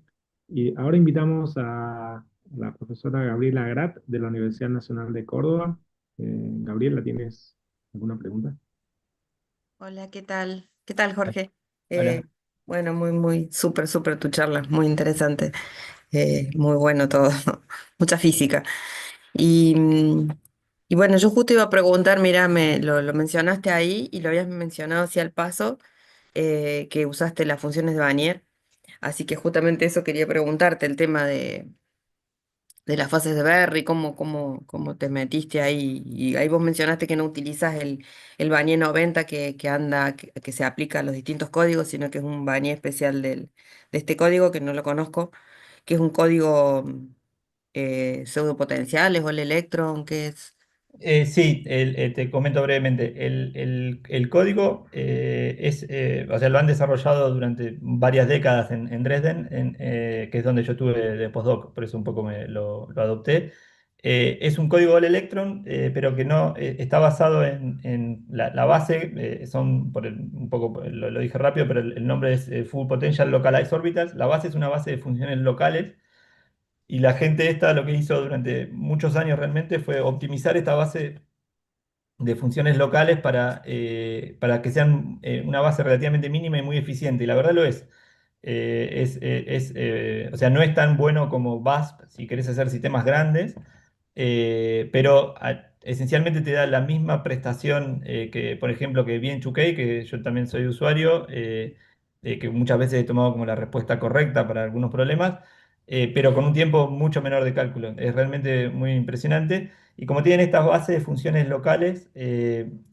Y ahora invitamos a la profesora Gabriela Grat de la Universidad Nacional de Córdoba. Gabriela, ¿tienes alguna pregunta? Hola, ¿qué tal? ¿Qué tal, Jorge? Hola. Bueno, muy súper tu charla, muy interesante. Muy bueno todo, mucha física. Y, mm, y bueno, yo justo iba a preguntar, mira, lo mencionaste ahí y lo habías mencionado así al paso, que usaste las funciones de Wannier. Así que justamente eso quería preguntarte, el tema de las fases de Berry, cómo te metiste ahí. Y ahí vos mencionaste que no utilizas el Banier 90 que se aplica a los distintos códigos, sino que es un Banier especial de este código que no lo conozco, que es un código pseudopotenciales o el Electron, que es. Sí, te comento brevemente. El código o sea, lo han desarrollado durante varias décadas en Dresden, que es donde yo estuve de postdoc, por eso un poco lo adopté. Es un código All Electron, pero que no está basado en la base, un poco lo dije rápido, pero el nombre es Full Potential Localized Orbitals. La base es una base de funciones locales. Y la gente esta lo que hizo durante muchos años realmente fue optimizar esta base de funciones locales para que sean una base relativamente mínima y muy eficiente. Y la verdad lo es. O sea, no es tan bueno como VASP si querés hacer sistemas grandes, pero esencialmente te da la misma prestación que, por ejemplo, que bien2k, que yo también soy usuario, que muchas veces he tomado como la respuesta correcta para algunos problemas, pero con un tiempo mucho menor de cálculo. Es realmente muy impresionante. Y como tienen estas bases de funciones locales,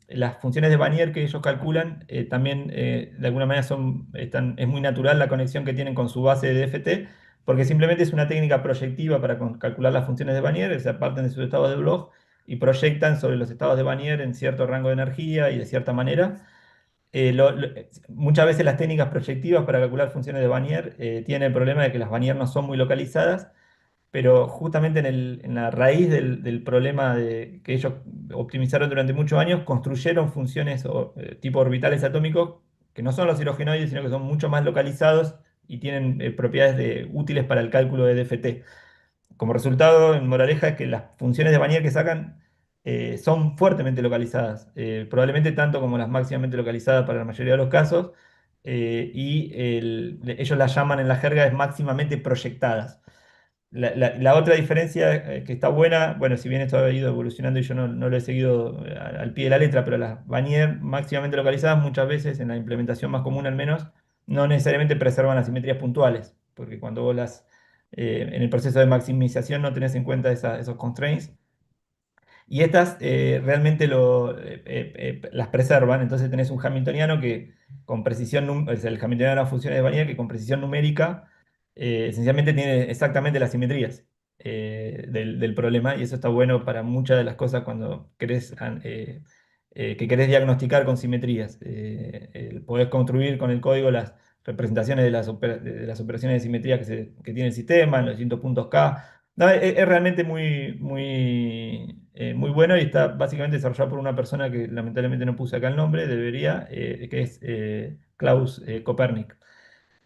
las funciones de Bannier que ellos calculan también de alguna manera es muy natural la conexión que tienen con su base de DFT, porque simplemente es una técnica proyectiva para calcular las funciones de Bannier, o sea, parten de sus estados de Bloch y proyectan sobre los estados de Bannier en cierto rango de energía y de cierta manera. Muchas veces las técnicas proyectivas para calcular funciones de Bannier tienen el problema de que las Bannier no son muy localizadas, pero justamente en la raíz del problema que ellos optimizaron durante muchos años, construyeron funciones tipo orbitales atómicos que no son los hidrogenoides, sino que son mucho más localizados y tienen propiedades útiles para el cálculo de DFT. Como resultado, en moraleja, es que las funciones de Bannier que sacan son fuertemente localizadas, probablemente tanto como las máximamente localizadas para la mayoría de los casos, ellos las llaman en la jerga es máximamente proyectadas. La otra diferencia que está buena, bueno, si bien esto ha ido evolucionando y yo no lo he seguido al pie de la letra, pero las Bannier máximamente localizadas muchas veces, en la implementación más común al menos, no necesariamente preservan las simetrías puntuales, porque cuando vos en el proceso de maximización no tenés en cuenta esos constraints. Y estas realmente las preservan, entonces tenés un hamiltoniano que con precisión, es el hamiltoniano de las funciones de Bannier que con precisión numérica esencialmente tiene exactamente las simetrías del problema, y eso está bueno para muchas de las cosas cuando que querés diagnosticar con simetrías. Podés construir con el código las representaciones de las operaciones de simetría que tiene el sistema en los distintos puntos K. No, es realmente muy bueno y está básicamente desarrollado por una persona que lamentablemente no puse acá el nombre, debería, que es Klaus Kopernik.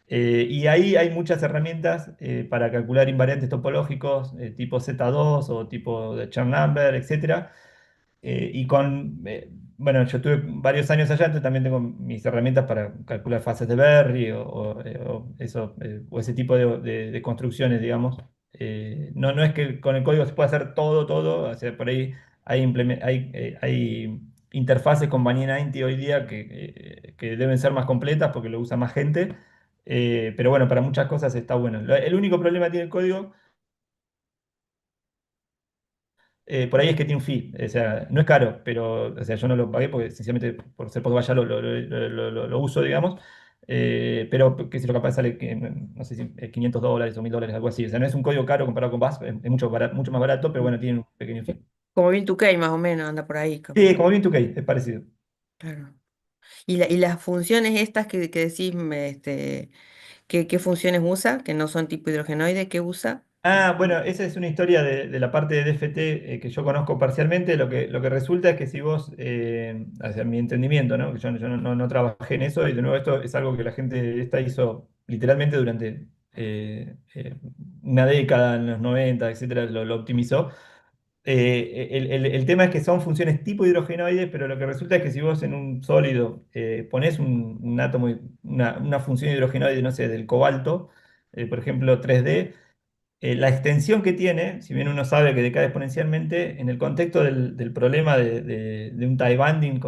Y ahí hay muchas herramientas para calcular invariantes topológicos tipo Z2 o tipo de Chern-Lambert, etcétera. Bueno, yo tuve varios años allá, entonces también tengo mis herramientas para calcular fases de Berry o ese tipo de construcciones, digamos. No es que con el código se pueda hacer todo, o sea, por ahí hay interfaces con Banana 90 hoy día que deben ser más completas porque lo usa más gente, pero bueno, para muchas cosas está bueno. El único problema que tiene el código por ahí es que tiene un fee, o sea, no es caro, pero o sea, yo no lo pagué porque sencillamente por ser poco ya lo uso, digamos, pero que si lo capaz sale, no sé si $500 o $1000, algo así, o sea, no es un código caro comparado con BAS, es mucho más barato, pero bueno, tiene un pequeño fee. Como Bin2K más o menos, anda por ahí. Sí, como Bin2k, es parecido. Claro. Y las funciones estas que decís, ¿qué funciones usa? Que no son tipo hidrogenoide, ¿qué usa? Bueno, esa es una historia de la parte de DFT que yo conozco parcialmente. Lo que resulta es que si vos, hacia mi entendimiento, ¿no? Que yo no trabajé en eso, y de nuevo esto es algo que la gente esta hizo literalmente durante una década, en los 90, etcétera, lo optimizó. El tema es que son funciones tipo hidrogenoides, pero lo que resulta es que si vos en un sólido ponés un átomo, una función hidrogenoide, no sé, del cobalto, por ejemplo 3D, la extensión que tiene, si bien uno sabe que decae exponencialmente, en el contexto del problema de un tie binding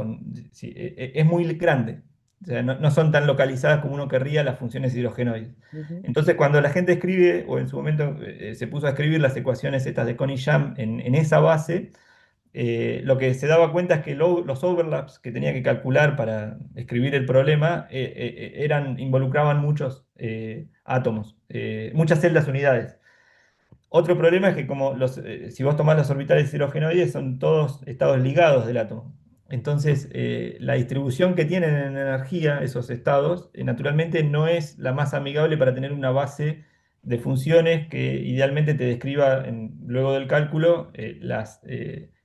es muy grande. O sea, no son tan localizadas como uno querría las funciones hidrogenoides. Ujú. Entonces, cuando la gente escribe, o en su momento se puso a escribir las ecuaciones estas de Coney-Sham en esa base, lo que se daba cuenta es que los overlaps que tenía que calcular para escribir el problema involucraban muchos átomos, muchas celdas unidades. Otro problema es que si vos tomás los orbitales hidrogenoides son todos estados ligados del átomo. Entonces, la distribución que tienen en energía esos estados, naturalmente no es la más amigable para tener una base de funciones que idealmente te describa luego del cálculo las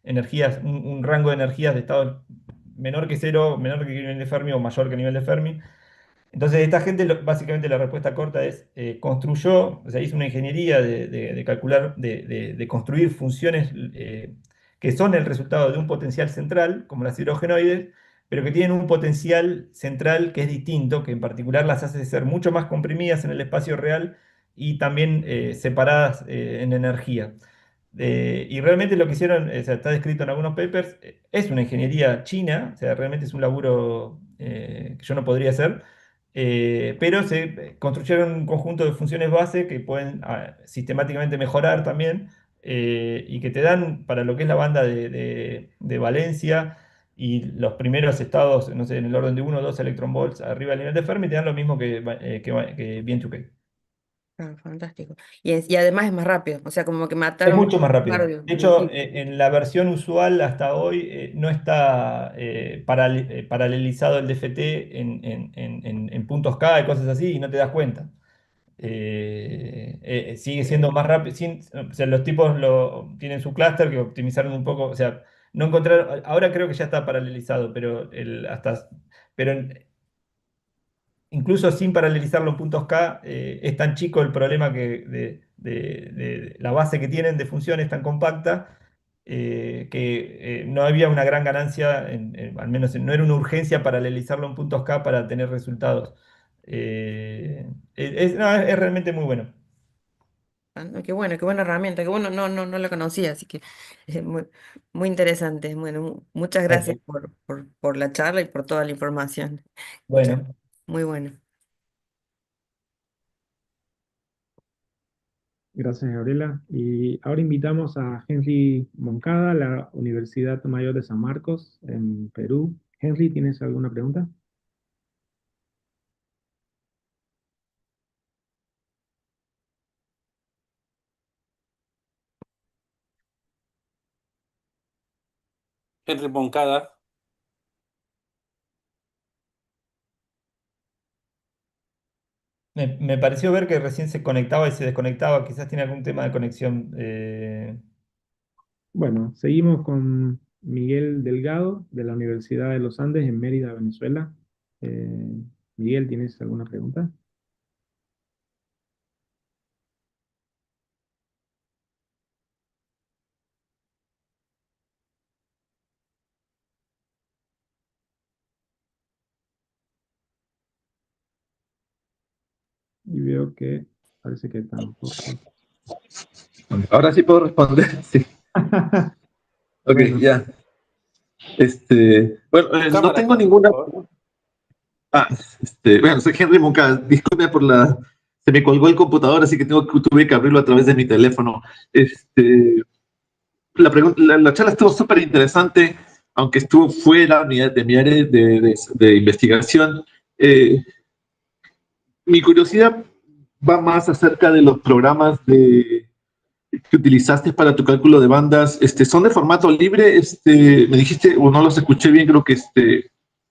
energías, un rango de energías de estado menor que cero, menor que el nivel de Fermi o mayor que el nivel de Fermi. Entonces, esta gente, básicamente la respuesta corta es, construyó, o sea, hizo una ingeniería de calcular, de construir funciones que son el resultado de un potencial central, como las hidrogenoides, pero que tienen un potencial central que es distinto, que en particular las hace ser mucho más comprimidas en el espacio real y también separadas en energía. Y realmente lo que hicieron, o sea, está descrito en algunos papers, es una ingeniería china, o sea, realmente es un laburo que yo no podría hacer, pero se construyeron un conjunto de funciones base que pueden sistemáticamente mejorar también y que te dan para lo que es la banda de valencia y los primeros estados, no sé, en el orden de 1 o 2 electron volts arriba del nivel de Fermi, te dan lo mismo que bien2K. Ah, fantástico. Y además es más rápido, o sea, como que Es mataron mucho más un par rápido. de De un hecho, tiempo. en la versión usual hasta hoy no está paralelizado el DFT en puntos K y cosas así y no te das cuenta. Sigue siendo más rápido. O sea, los tipos tienen su clúster que optimizaron un poco. O sea, no encontraron. Ahora creo que ya está paralelizado, pero incluso sin paralelizarlo en puntos K, es tan chico el problema de la base que tienen de función es tan compacta que no había una gran ganancia, al menos no era una urgencia paralelizarlo en puntos K para tener resultados. No, es realmente muy bueno. Ah, no, qué buena herramienta, qué bueno, no la conocía, así que es muy, muy interesante. Bueno, muchas gracias Ok. por la charla y por toda la información. Muchas, Bueno, muy bueno. Gracias, Gabriela. Y ahora invitamos a Henry Moncada, la Universidad Mayor de San Marcos, en Perú. Henry, ¿tienes alguna pregunta? Henry Moncada. me pareció ver que recién se conectaba y se desconectaba. Quizás tiene algún tema de conexión. Bueno, seguimos con Miguel Delgado, de la Universidad de los Andes, en Mérida, Venezuela. Eh, Miguel, ¿tienes alguna pregunta? Y veo que parece que tampoco. Ahora sí puedo responder, sí. Ok, Bueno, ya. Bueno, no Cámara, tengo por ninguna. favor. Bueno, soy Henry Monca. Disculpe por se me colgó el computador, así que tuve que abrirlo a través de mi teléfono. La charla estuvo súper interesante, aunque estuvo fuera de mi área de investigación. Mi curiosidad va más acerca de los programas que utilizaste para tu cálculo de bandas. ¿Son de formato libre? Me dijiste, o no los escuché bien, creo que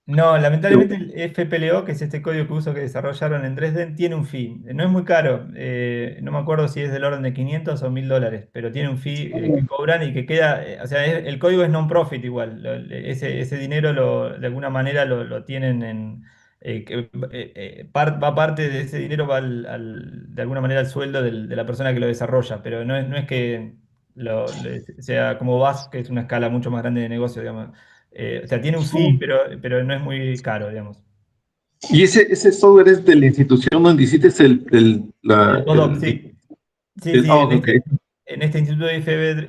No, lamentablemente el FPLO, que es este código que uso que desarrollaron en Dresden, tiene un fee. No es muy caro, no me acuerdo si es del orden de 500 o 1000 dólares, pero tiene un fee que cobran y que queda, o sea, el código es non-profit igual. Ese dinero de alguna manera lo tienen va parte de ese dinero, va de alguna manera al sueldo de la persona que lo desarrolla, pero no es que sea como VAS, que es una escala mucho más grande de negocio, digamos. O sea, tiene un fee, pero no es muy caro, digamos. ¿Y ese software es de la institución donde hiciste El ODOC, sí. Sí, sí, ok. En este instituto de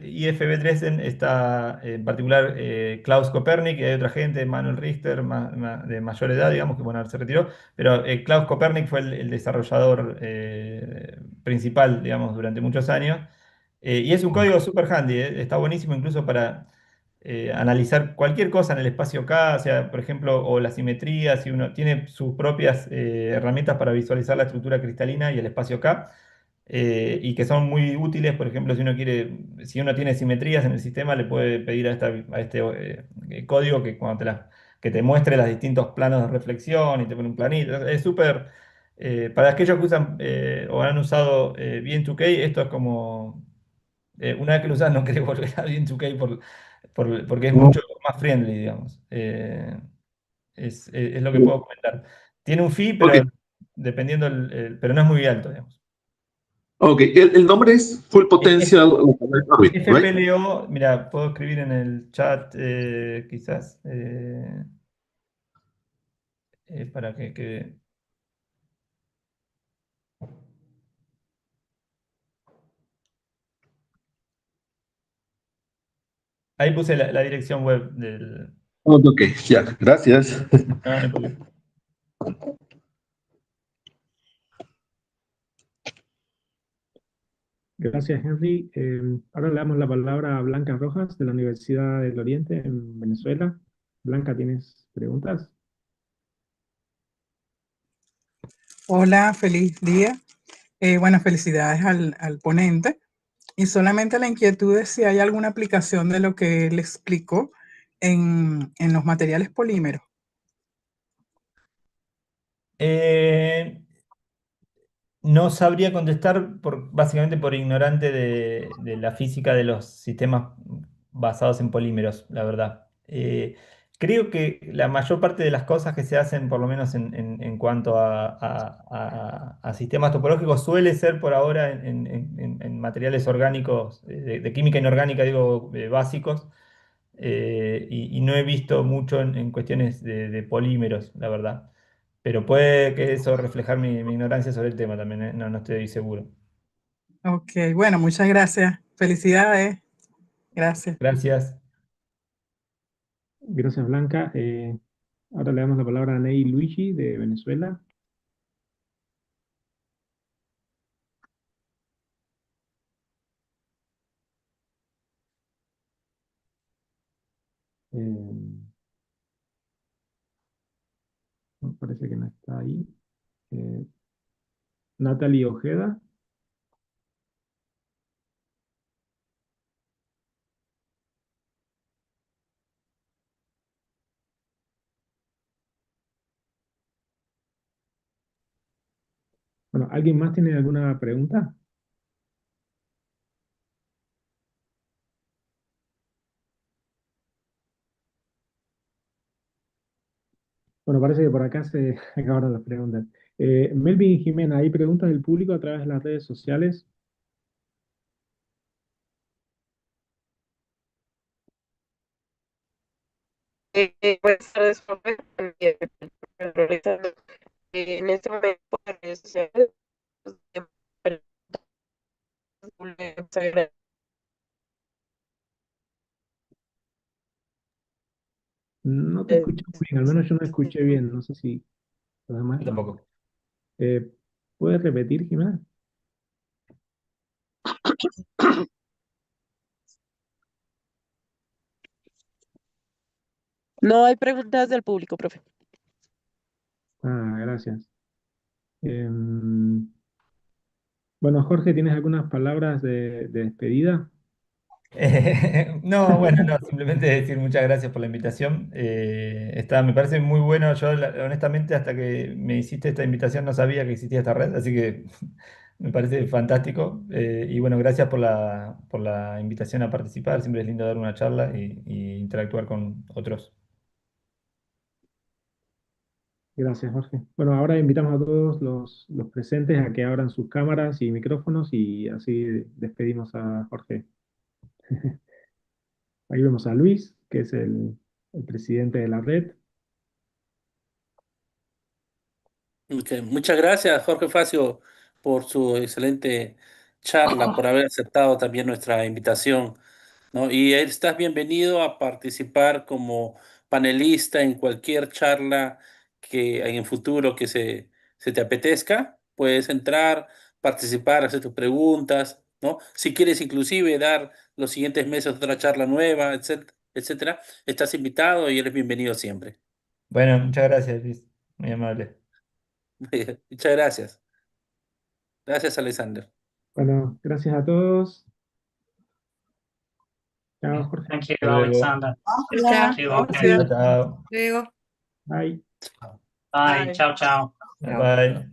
IFB Dresden está en particular Klaus Kopernik, y hay otra gente, Manuel Richter, de mayor edad, digamos, que bueno, ahora se retiró, pero Klaus Kopernik fue el desarrollador principal, digamos, durante muchos años. Y es un código super handy, está buenísimo incluso para analizar cualquier cosa en el espacio K, o sea, por ejemplo, o la simetría, si uno tiene sus propias herramientas para visualizar la estructura cristalina y el espacio K, y que son muy útiles, por ejemplo, si uno tiene simetrías en el sistema, le puede pedir a este código que cuando que te muestre los distintos planos de reflexión y te pone un planito. Es súper, para aquellos que usan o han usado Bien2K, esto es como, una vez que lo usas no querés volver a Bien2K porque es mucho más friendly, digamos. Es lo que puedo comentar. Tiene un fee, Ok, pero dependiendo, pero no es muy alto, digamos. ok. El nombre es Full Es- Potential Orbit, right? FPLO, mira, puedo escribir en el chat, quizás, para que. Ahí puse la dirección web del. Ok, ya, gracias. Ah, no hay problema. Gracias, Henry. Ahora le damos la palabra a Blanca Rojas de la Universidad del Oriente en Venezuela. Blanca, ¿tienes preguntas? Hola, feliz día. Bueno, felicidades al ponente. Y solamente la inquietud es si hay alguna aplicación de lo que él explicó en los materiales polímeros. Eh, No sabría contestar básicamente por ignorante de la física de los sistemas basados en polímeros, la verdad. Creo que la mayor parte de las cosas que se hacen, por lo menos en cuanto a sistemas topológicos, suele ser por ahora en materiales orgánicos, de química inorgánica, digo, básicos, y no he visto mucho en cuestiones de polímeros, la verdad. Pero puede que eso reflejar mi ignorancia sobre el tema también, ¿eh? No estoy seguro. Ok, bueno, muchas gracias. Felicidades. Gracias. Gracias. Gracias, Blanca. Ahora le damos la palabra a Ney Luigi de Venezuela. Eh, Parece que no está ahí. Eh, Natalie Ojeda. Bueno, ¿alguien más tiene alguna pregunta? Bueno, parece que por acá se acabaron las preguntas. Melvin y Jimena, ¿hay preguntas del público a través de las redes sociales? Buenas tardes, profe. Realizando, en este momento en redes sociales, pues, No te eh, escucho muy bien, al menos yo no escuché bien, no sé si los demás. Yo tampoco. Eh, ¿Puedes repetir, Jimena? no hay preguntas del público, profe. Ah, gracias. Em, bueno, Jorge, ¿tienes algunas palabras de despedida? No, bueno, no, simplemente decir muchas gracias por la invitación. Me parece muy bueno. Yo, honestamente, hasta que me hiciste esta invitación no sabía que existía esta red, así que me parece fantástico. Y bueno, gracias por la invitación a participar. Siempre es lindo dar una charla y interactuar con otros. Gracias, Jorge. Bueno, ahora invitamos a todos los presentes a que abran sus cámaras y micrófonos y así despedimos a Jorge. Ahí vemos a Luis, que es el presidente de la red. Ok, muchas gracias, Jorge Facio, por su excelente charla, por haber aceptado también nuestra invitación, ¿no? Y estás bienvenido a participar como panelista en cualquier charla que en el futuro que se te apetezca. Puedes entrar, participar, hacer tus preguntas, ¿no? Si quieres inclusive dar los siguientes meses otra charla nueva, etcétera, estás invitado y eres bienvenido siempre. Bueno, muchas gracias, Luis. Muy amable. Muchas gracias. Gracias, Alexander. Bueno, gracias a todos. Chao, Jorge. Thank you, Hasta luego. Alexander. Chao, Thank you. Okay. Gracias. Chao, chao. luego. Bye. Bye. Bye. Ciao, ciao. Bye bye.